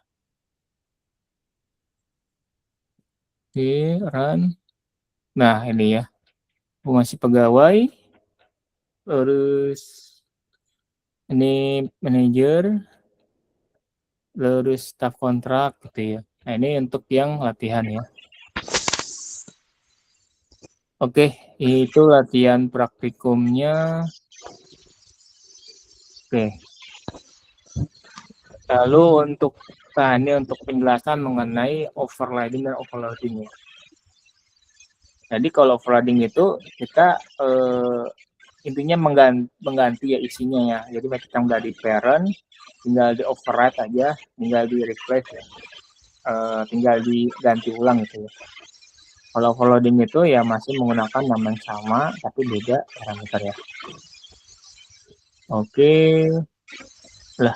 Oke, run. Nah ini ya, masih pegawai, terus ini manajer, terus staff kontrak gitu ya. Nah ini untuk yang latihan ya. Oke, itu latihan praktikumnya. Oke. Lalu untuk ini untuk penjelasan mengenai overriding dan overloading ya. Jadi kalau overriding itu kita intinya mengganti ya isinya ya. Jadi kita udah di parent, tinggal di override aja, tinggal di replace ya. Tinggal diganti ulang gitu ya. Kalau overloading itu ya masih menggunakan nama yang sama tapi beda parameter ya. Oke. Lah,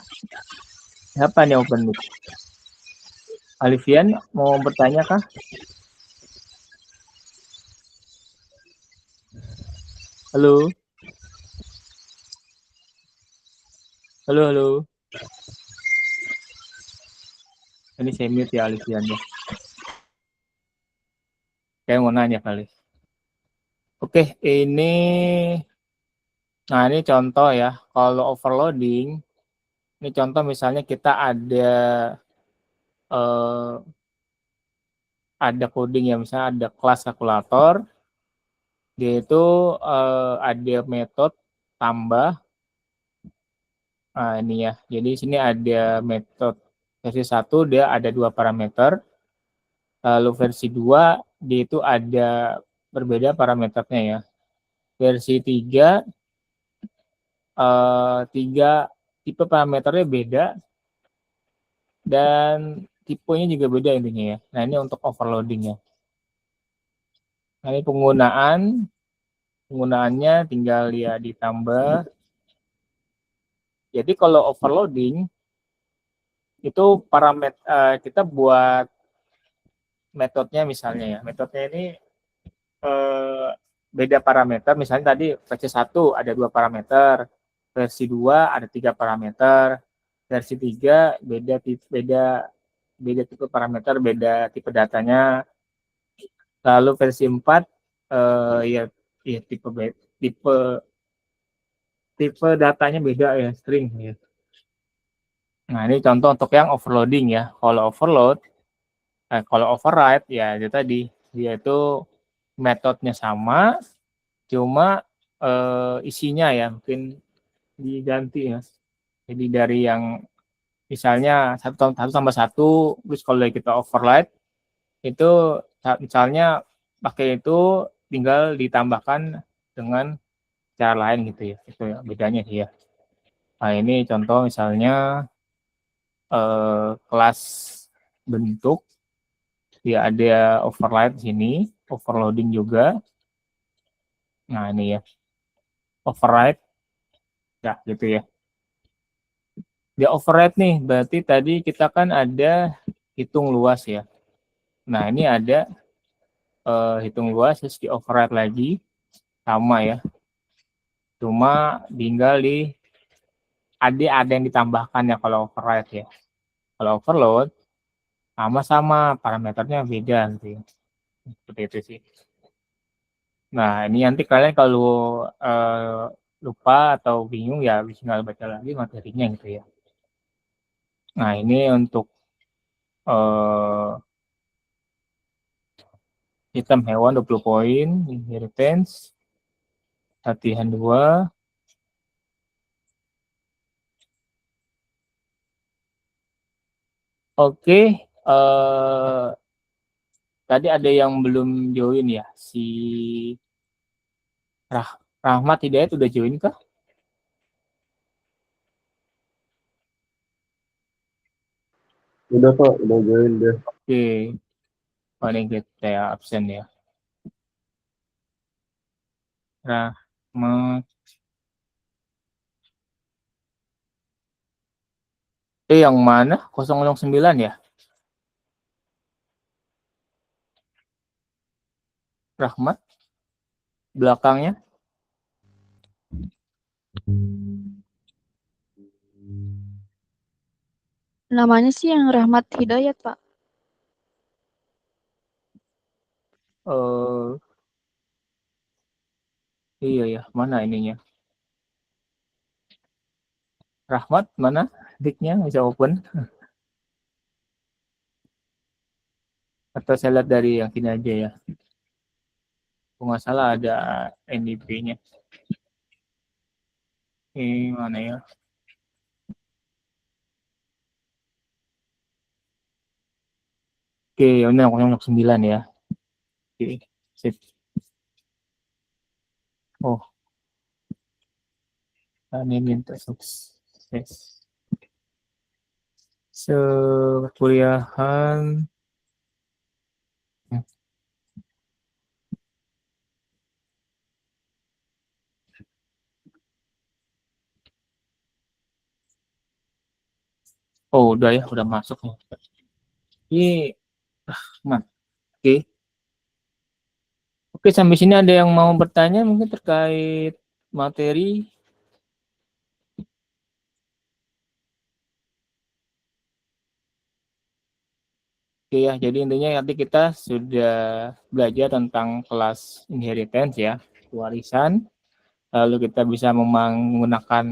siapa nih open mic? Alivian mau bertanya kah? Halo. Halo. Ini saya mute ya Alivian ya. Saya mau nanya kali. Oke, nah ini contoh ya. Kalau overloading, ini contoh misalnya kita ada coding ya, misalnya ada kelas kalkulator, dia itu ada metode tambah. Nah ini ya, jadi sini ada metode versi 1 dia ada 2 parameter, lalu versi 2 dia itu ada berbeda parameternya ya. Versi 3, 3 tipe parameternya beda dan tipenya juga beda intinya ya. Nah, ini untuk overloading ya. Nah, ini penggunaannya tinggal ya ditambah. Jadi kalau overloading itu parameter kita buat metodenya misalnya ya. Metodenya ini eh, beda parameter. Misalnya tadi versi 1 ada 2 parameter, versi 2 ada 3 parameter, versi 3 beda tipe parameter, beda tipe datanya. Lalu versi 4 ya tipe tipe datanya beda ya, string ya. Nah, ini contoh untuk yang overloading ya. Kalau override ya itu tadi dia itu metodenya sama, cuma isinya ya mungkin diganti ya. Jadi dari yang misalnya satu tambah satu, terus kalau kita override itu misalnya pakai itu tinggal ditambahkan dengan cara lain gitu ya. Itu ya bedanya sih ya. Nah, ini contoh misalnya kelas bentuk, ya ada override di sini, overloading juga. Nah, ini ya, override, ya gitu ya. Dia override nih, berarti tadi kita kan ada hitung luas ya. Nah, ini ada hitung luas, terus di override lagi, sama ya. Cuma tinggal ada yang ditambahkan ya kalau override ya. Kalau overload, sama-sama, parameternya beda gitu ya. Seperti itu sih. Nah, ini nanti kalian kalau lupa atau bingung ya tinggal baca lagi materinya gitu ya. Nah, ini untuk sistem hewan 20 poin, inheritance, latihan 2. Oke, tadi ada yang belum join ya, si Rahmat Hidayat udah join kah? Udah Pak, udah join deh. Oke, paling kita absen ya. Rahmat. Yang mana? 009 ya? Rahmat? Belakangnya? Namanya sih yang Rahmat Hidayat, Pak. Iya ya, mana ininya? Rahmat mana? Diknya bisa open? Atau saya lihat dari yang ini aja ya. Kalau nggak salah ada NDP-nya. Ini mana ya? Oke, ini 009 ya. Oke, sip. Oh, ini minta sukses. Sekuliahan. Oh, udah ya, udah masuk nih. Ini Rahmat. Oke. Oke, sampai sini ada yang mau bertanya mungkin terkait materi? Oke ya, jadi intinya nanti kita sudah belajar tentang kelas inheritance ya, warisan. Lalu kita bisa menggunakan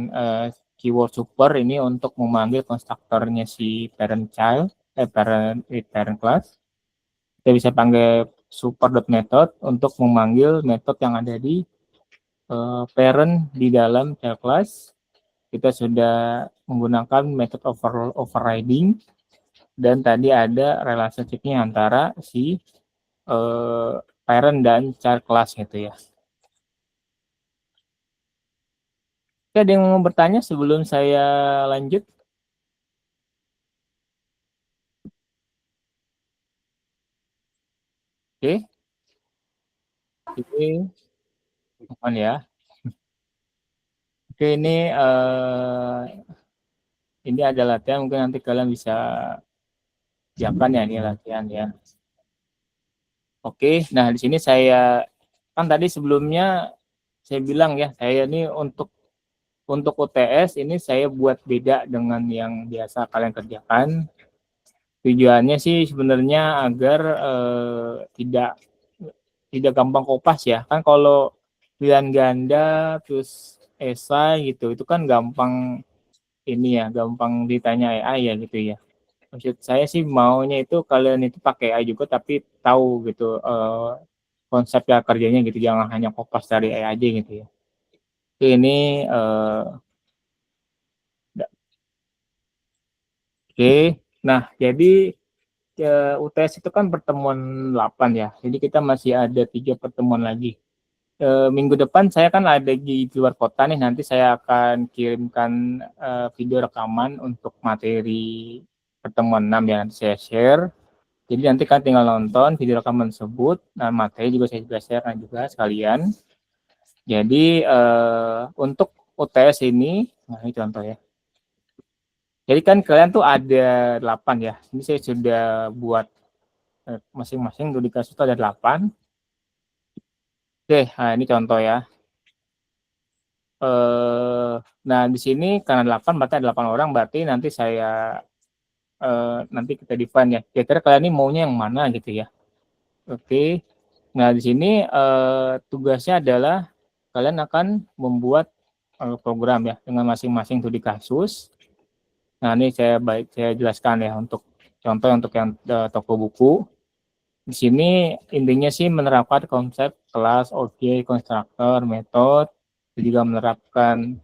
keyword super ini untuk memanggil konstruktornya si parent class. Kita bisa panggil super.method untuk memanggil metode yang ada di parent di dalam child class. Kita sudah menggunakan metode overriding dan tadi ada relationship-nya antara si parent dan child class gitu ya. Ada yang mau bertanya sebelum saya lanjut? Oke, ini bukan ya. Oke, ini ada latihan, mungkin nanti kalian bisa siapkan ya ini latihan ya. Oke, nah di sini saya kan tadi sebelumnya saya bilang ya, saya ini untuk UTS ini saya buat beda dengan yang biasa kalian kerjakan. Tujuannya sih sebenarnya agar tidak gampang kopas ya. Kan kalau pilihan ganda terus esai gitu, itu kan gampang ini ya, gampang ditanya AI ya gitu ya. Maksud saya sih maunya itu kalian itu pakai AI juga tapi tahu gitu konsep ya kerjanya gitu, jangan hanya kopas dari AI aja gitu ya. Ini oke. Nah, jadi UTS itu kan pertemuan 8 ya. Jadi kita masih ada 3 pertemuan lagi. Minggu depan saya kan ada di luar kota nih, nanti saya akan kirimkan video rekaman untuk materi pertemuan 6 ya, nanti saya share. Jadi nanti kan tinggal nonton video rekaman tersebut, nah materi juga saya juga share juga sekalian. Jadi untuk UTS ini, nah ini contoh ya. Jadi kan kalian tuh ada 8 ya. Ini saya sudah buat masing-masing tuh di kasus itu ada 8. Oke, nah ini contoh ya. Nah di sini karena 8 berarti ada 8 orang, berarti nanti saya nanti kita define ya. Kira-kira kalian ini maunya yang mana gitu ya. Oke. Nah di sini tugasnya adalah kalian akan membuat program ya dengan masing-masing studi kasus. Nah ini saya jelaskan ya untuk contoh untuk yang toko buku. Di sini intinya sih menerapkan konsep kelas, objek, konstruktor, metode, juga menerapkan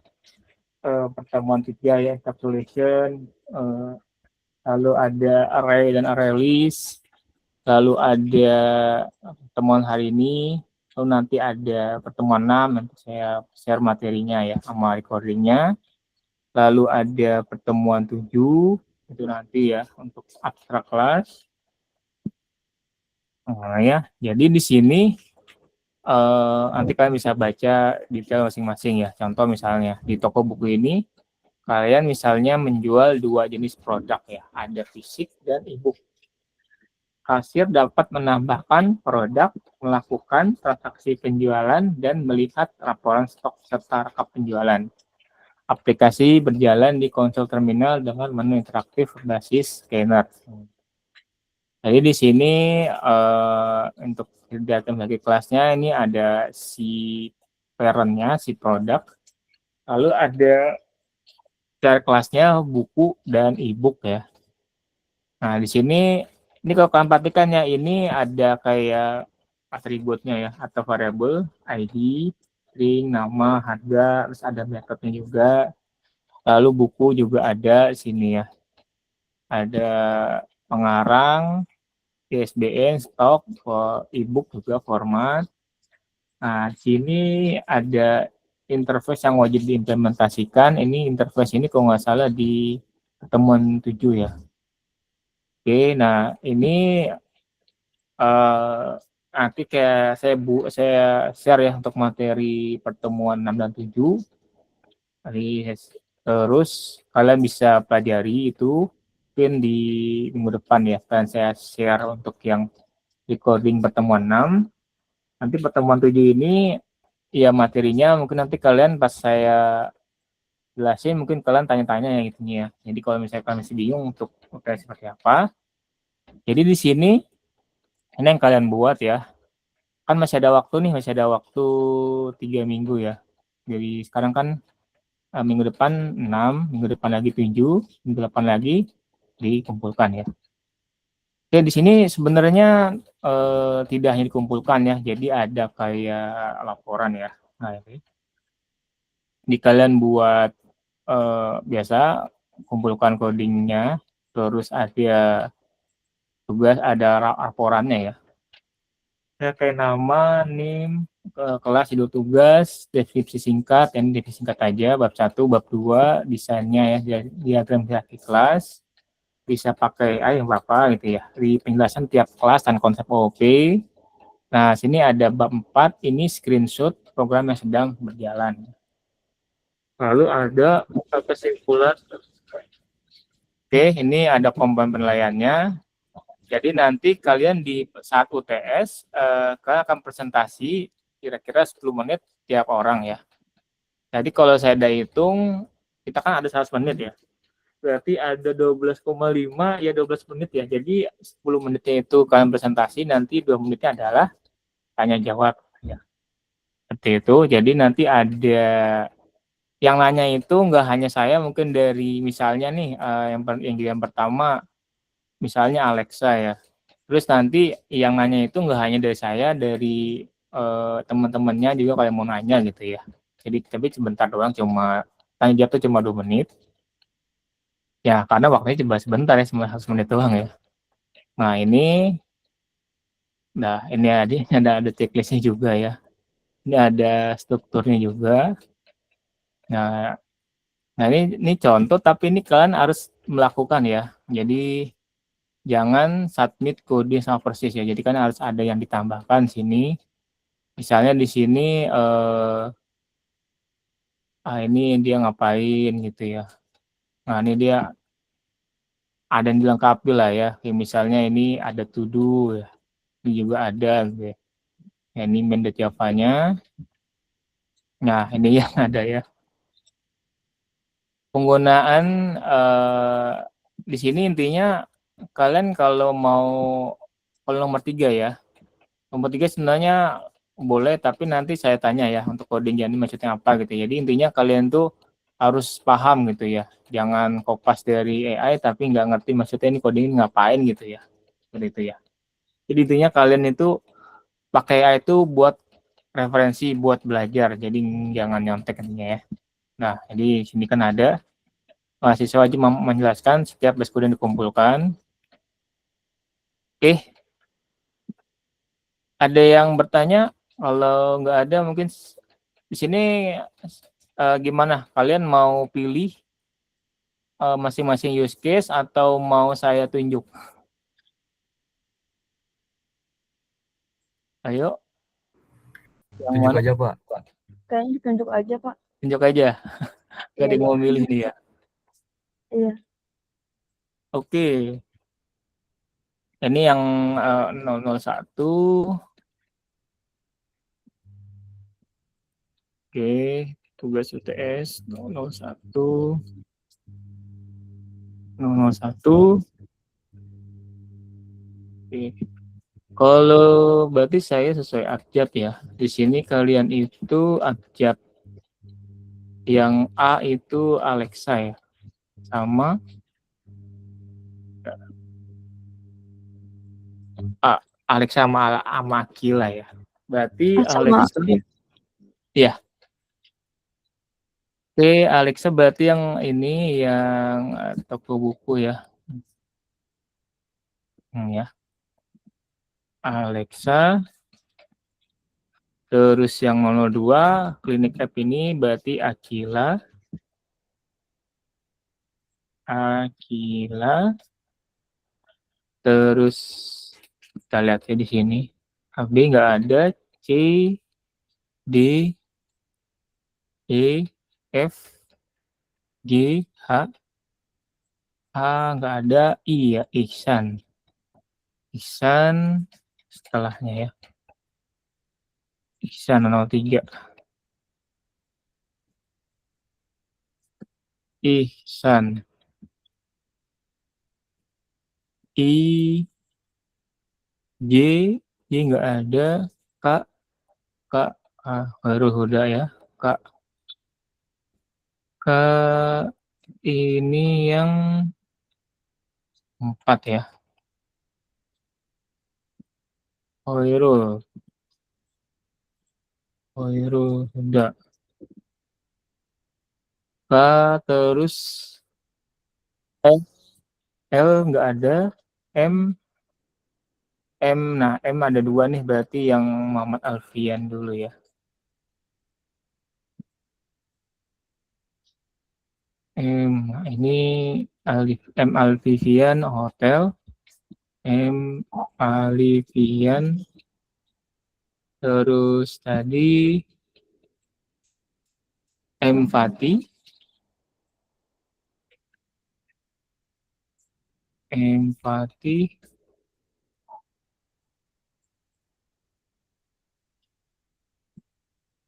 pertemuan 3 ya, encapsulation, lalu ada array dan array list, lalu ada pertemuan hari ini, lalu nanti ada pertemuan 6, nanti saya share materinya ya sama recordingnya, lalu ada pertemuan 7, itu nanti ya untuk abstrak kelas. Nah ya, jadi di sini nanti kalian bisa baca detail masing-masing ya. Contoh misalnya di toko buku ini kalian misalnya menjual 2 jenis produk ya, ada fisik dan e-book. Kasir dapat menambahkan produk, melakukan transaksi penjualan, dan melihat laporan stok serta rekap penjualan. Aplikasi berjalan di konsol terminal dengan menu interaktif berbasis scanner. Jadi di sini untuk data bagi kelasnya ini ada si parent-nya, si produk, lalu ada share kelasnya buku dan e-book ya. Nah di sini ini kalau kalian perhatikan ya, ini ada kayak atributnya ya atau variabel ID, string, nama, harga, terus ada metodenya juga. Lalu buku juga ada sini ya. Ada pengarang, ISBN, stok, e-book juga format. Nah, sini ada interface yang wajib diimplementasikan. Ini interface ini kalau nggak salah di pertemuan 7 ya. Oke, nah ini nanti kayak saya share ya untuk materi pertemuan 6 dan 7. Terus kalian bisa pelajari itu mungkin di minggu depan ya. Kan saya share untuk yang recording pertemuan 6. Nanti pertemuan 7 ini ya materinya mungkin nanti kalian pas saya jelasin mungkin kalian tanya-tanya ya gitu ya. Jadi kalau misalnya kalian masih bingung untuk seperti apa. Jadi di sini ini yang kalian buat ya. Kan masih ada waktu nih, masih ada waktu 3 minggu ya. Jadi sekarang kan minggu depan 6, minggu depan lagi 7, minggu depan lagi dikumpulkan ya. Oke, di sini sebenarnya tidak hanya dikumpulkan ya, jadi ada kayak laporan ya. Nah, ini di kalian buat biasa kumpulkan codingnya, terus ada tugas, ada laporannya ya. Kayak nama, NIM, kelas judul tugas, deskripsi singkat, yang deskripsi singkat aja, bab 1, bab 2, desainnya ya, diagram hierarki kelas, bisa pakai yang Bapak gitu ya, di penjelasan tiap kelas dan konsep OOP. Nah, sini ada bab 4, ini screenshot program yang sedang berjalan. Lalu ada kesimpulan. Oke, ini ada komponen penilaiannya. Jadi nanti kalian di saat UTS, kalian akan presentasi kira-kira 10 menit tiap orang ya. Jadi kalau saya udah hitung, kita kan ada 100 menit ya. Berarti ada 12,5 ya 12 menit ya. Jadi 10 menitnya itu kalian presentasi, nanti 2 menitnya adalah tanya jawab ya. Seperti itu. Jadi nanti ada yang nanya itu nggak hanya saya, mungkin dari misalnya nih yang pertama misalnya Alexa ya. Terus nanti yang nanya itu nggak hanya dari saya, dari teman-temannya juga kalau mau nanya gitu ya. Jadi tapi sebentar doang, cuma tanya jawab tuh cuma 2 menit. Ya karena waktunya cuma sebentar ya, cuma 1 menit doang ya. Nah ini ada checklistnya juga ya. Ini ada strukturnya juga. Nah, ini contoh, tapi ini kalian harus melakukan ya. Jadi jangan submit kode sama persis ya. Jadi kan harus ada yang ditambahkan sini. Misalnya di sini ini dia ngapain gitu ya. Nah, ini dia ada yang dilengkapi lah ya. Kayak misalnya ini ada to do ya. Ini juga ada gitu ya. Ya, ini main Java-nya. Nah, ini yang ada ya. Penggunaan di sini intinya kalian kalau nomor 3 ya. Nomor 3 sebenarnya boleh, tapi nanti saya tanya ya untuk coding jadi maksudnya apa gitu. Jadi intinya kalian tuh harus paham gitu ya. Jangan kopas dari AI tapi nggak ngerti maksudnya ini coding ini ngapain gitu ya. Seperti itu ya. Jadi intinya kalian itu pakai AI itu buat referensi, buat belajar. Jadi jangan nyontek intinya ya. Nah, jadi sini kan ada mahasiswa wajib menjelaskan setiap base code yang dikumpulkan. Oke, ada yang bertanya? Kalau nggak ada mungkin di sini gimana? Kalian mau pilih masing-masing use case atau mau saya tunjuk? Ayo, yang Tunjuk mana? aja, Pak. Kayaknya ditunjuk aja, Pak. Tunjuk aja. Gak ada yang mau milih nih ya. Iya. Oke. Ini yang 001. Oke, tugas UTS 001. 001. Oke. Kalau berarti saya sesuai abjad ya. Di sini kalian itu abjad yang A itu Alexa ya. Sama Alexa sama Akila ya. Berarti Sama. Alexa ya. Oke, Alexa berarti yang ini yang toko buku ya. Ya. Alexa. Terus yang 002 klinik app ini berarti Akila. Terus kita lihat ya di sini. B nggak ada, C, D, E, F, G, H, nggak ada, I ya, Ihsan. Ihsan setelahnya ya. Ihsan 03. Ihsan. I, J, nggak ada, K, baru Huda ya, K ini yang 4 ya. Hoirul Huda. K terus L nggak ada, M M. Nah, M ada 2 nih, berarti yang Muhammad Alfian dulu ya. Nah, ini M. Alfian Hotel, M. Alfian, terus tadi M. Fatih, M. Fatih,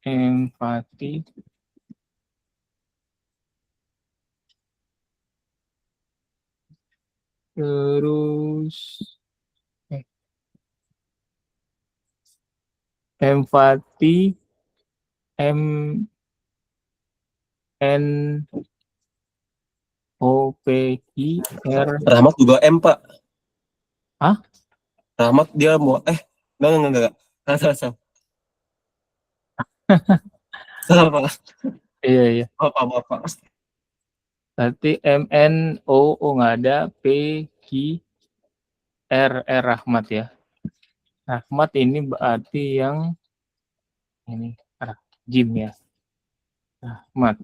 M. Fatih, terus M. Fatih, M. N. O. P. I. R. Rahmat juga M, Pak. Hah? Rahmat dia mau enggak. Salah. Salah, Pak. Iya. Bapak. Berarti M. N. O. Nggak ada. P. Q. R. Rahmat ya. Rahmat ini berarti yang ini Jim ya. Rahmat.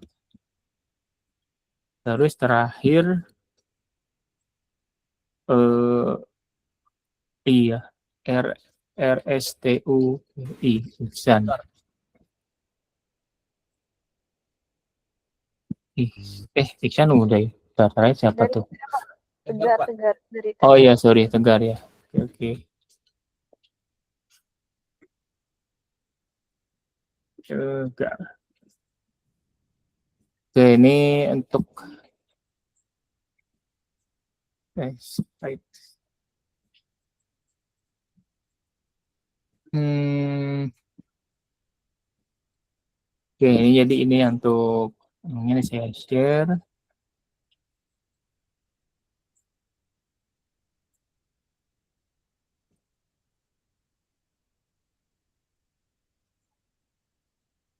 Terus terakhir iya RSTUI Ihsan. Ihsan udah ya. Terakhir siapa tuh? Tegar dari Oh iya, sorry, Tegar ya. Oke. Tegar. Oke, ini untuk right. Oke, ini jadi ini untuk ini saya share.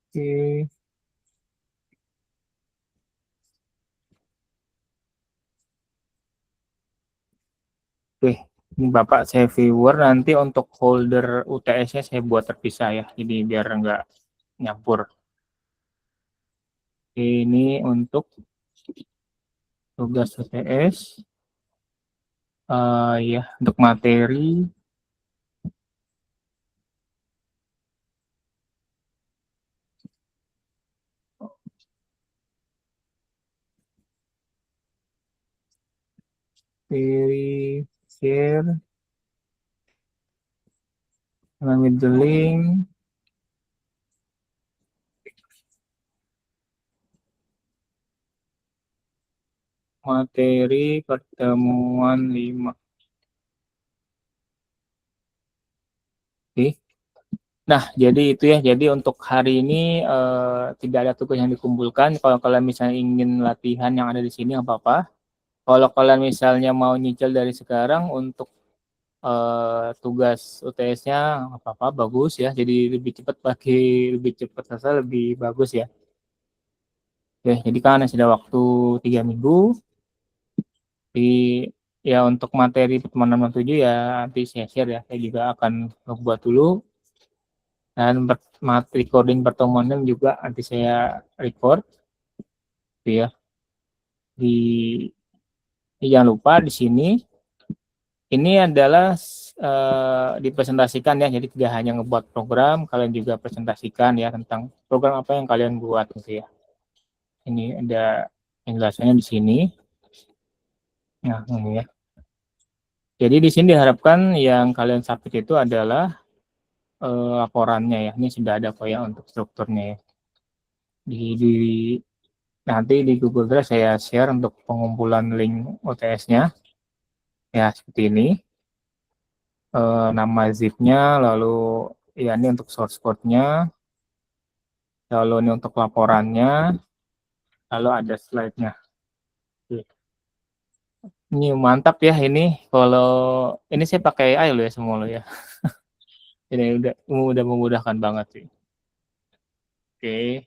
Oke. Oke, ini Bapak saya viewer, nanti untuk folder UTS-nya saya buat terpisah ya, jadi biar enggak nyampur. Ini untuk tugas UTS, ya untuk materi, share, with the link, materi pertemuan 5. Oke. Nah, jadi itu ya. Jadi untuk hari ini tidak ada tugas yang dikumpulkan. Kalau kalian misalnya ingin latihan yang ada di sini, nggak apa-apa. Kalau kalian misalnya mau nyicil dari sekarang untuk tugas UTS-nya nggak apa-apa, bagus ya. Jadi lebih cepat selesai, lebih bagus ya. Oke, jadi kan sudah waktu 3 minggu. Di ya untuk materi pertemuan 7 ya nanti saya share ya. Saya juga akan membuat dulu. Dan recording pertemuannya juga nanti saya record. Ya. Jangan lupa di sini ini adalah dipresentasikan ya, jadi tidak hanya ngebuat program, kalian juga presentasikan ya tentang program apa yang kalian buat gitu ya. Ini ada penjelasannya di sini. Nah, ini ya. Jadi di sini diharapkan yang kalian submit itu adalah laporannya ya. Ini sudah ada kok ya untuk strukturnya ya. Nanti di Google Drive saya share untuk pengumpulan link UTS-nya. Ya, seperti ini. Nama zip-nya, lalu ya ini untuk source code-nya, lalu ini untuk laporannya, lalu ada slide-nya. Ini mantap ya ini. Kalau ini saya pakai AI lo ya semua lo ya. Ini udah memudahkan banget sih. Oke.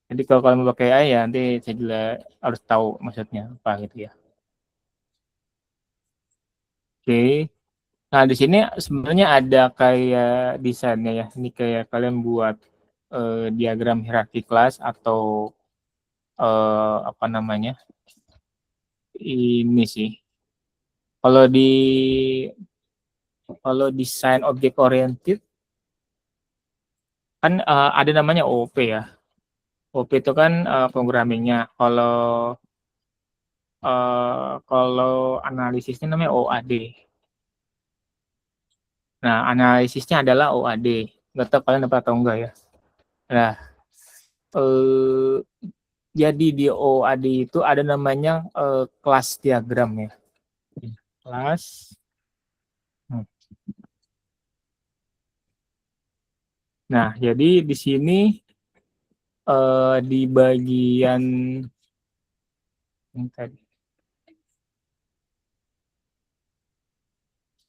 Jadi kalau kalian mau pakai AI ya nanti saya juga harus tahu maksudnya apa gitu ya. Oke. Nah, di sini sebenarnya ada kayak desainnya ya. Ini kayak kalian buat diagram hierarki kelas atau apa namanya? Ini sih. Kalau desain objek oriented kan ada namanya OOP ya. OOP itu kan programmingnya. Kalau analisisnya namanya OAD. Nah, analisisnya adalah OAD. Nggak tahu kalian dapat atau enggak ya. Nah, eh, jadi di OAD itu ada namanya kelas diagram ya. Kelas. Nah, jadi di sini di bagian ini tadi.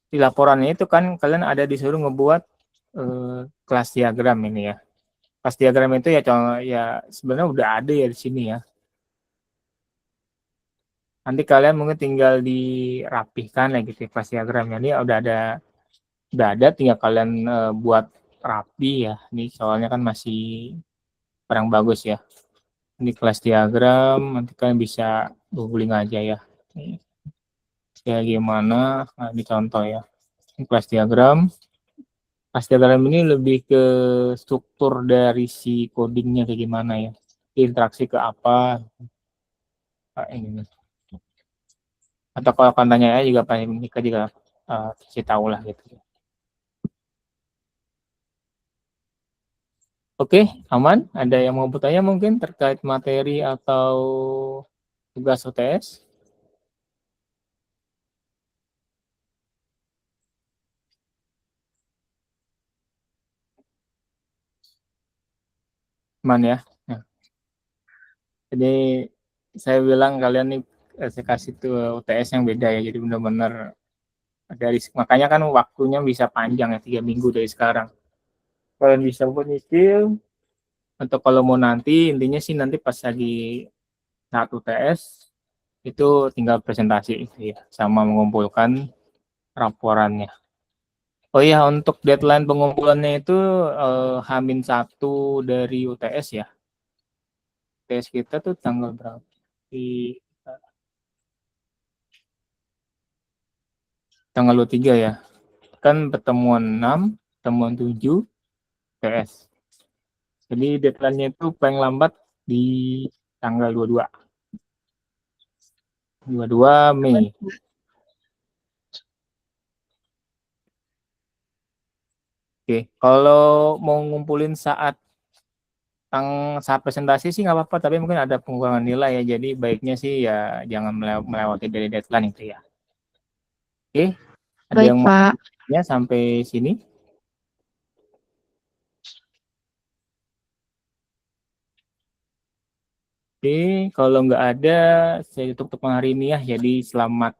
Di laporannya itu kan kalian ada disuruh ngebuat kelas diagram ini ya. Kelas diagram itu ya sebenarnya udah ada ya di sini ya. Nanti kalian mungkin tinggal dirapihkan lah gitu kelas diagramnya. Ini udah ada tinggal kalian buat rapi ya. Ini soalnya kan masih kurang bagus ya. Ini kelas diagram, nanti kalian bisa googling aja ya. Kayak gimana, nah, ini contoh ya. Ini kelas diagram. Kelas diagram ini lebih ke struktur dari si codingnya kayak gimana ya. Interaksi ke apa. Nah, ini. Atau kalau kalian tanya ya juga paling Nika juga kasih tahu lah gitu. Oke, aman? Ada yang mau bertanya mungkin terkait materi atau tugas UTS? Aman ya? Nah, jadi saya bilang kalian nih saya kasih tuh UTS yang beda ya, jadi benar-benar makanya kan waktunya bisa panjang ya 3 minggu dari sekarang. Kalian bisa buat nyicil, atau kalau mau nanti intinya sih nanti pas lagi saat UTS itu tinggal presentasi itu ya, sama mengumpulkan laporannya. Oh iya, untuk deadline pengumpulannya itu H-1 dari UTS ya. UTS kita tuh tanggal berapa? Di tanggal 23 ya. Kan pertemuan 6, pertemuan 7, UTS. Jadi deadline-nya itu paling lambat di tanggal 22. 22 Mei. Oke, kalau mau ngumpulin saat presentasi sih nggak apa-apa, tapi mungkin ada pengurangan nilai ya. Jadi baiknya sih ya jangan melewati dari deadline itu ya. Oke, ada Baik, yang Pak. mau sampai sini? Oke, kalau nggak ada, saya tutup hari ini ya. Jadi selamat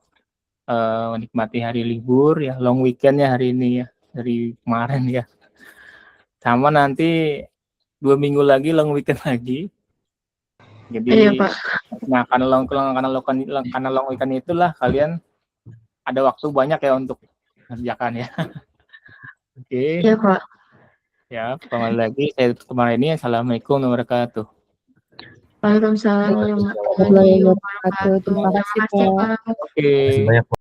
menikmati hari libur ya, long weekend ya hari ini ya, dari kemarin ya. Sama nanti 2 minggu lagi long weekend lagi. Jadi Iya, Pak. nah karena long weekend itulah kalian ada waktu banyak ya untuk kerjakan ya. Oke. Iya, Pak. Ya, kembali lagi saya tutup kemarin ini. Assalamualaikum warahmatullahi wabarakatuh. Waalaikumsalam warahmatullahi wabarakatuh. Terima kasih, Terima kasih, Pak. Oke.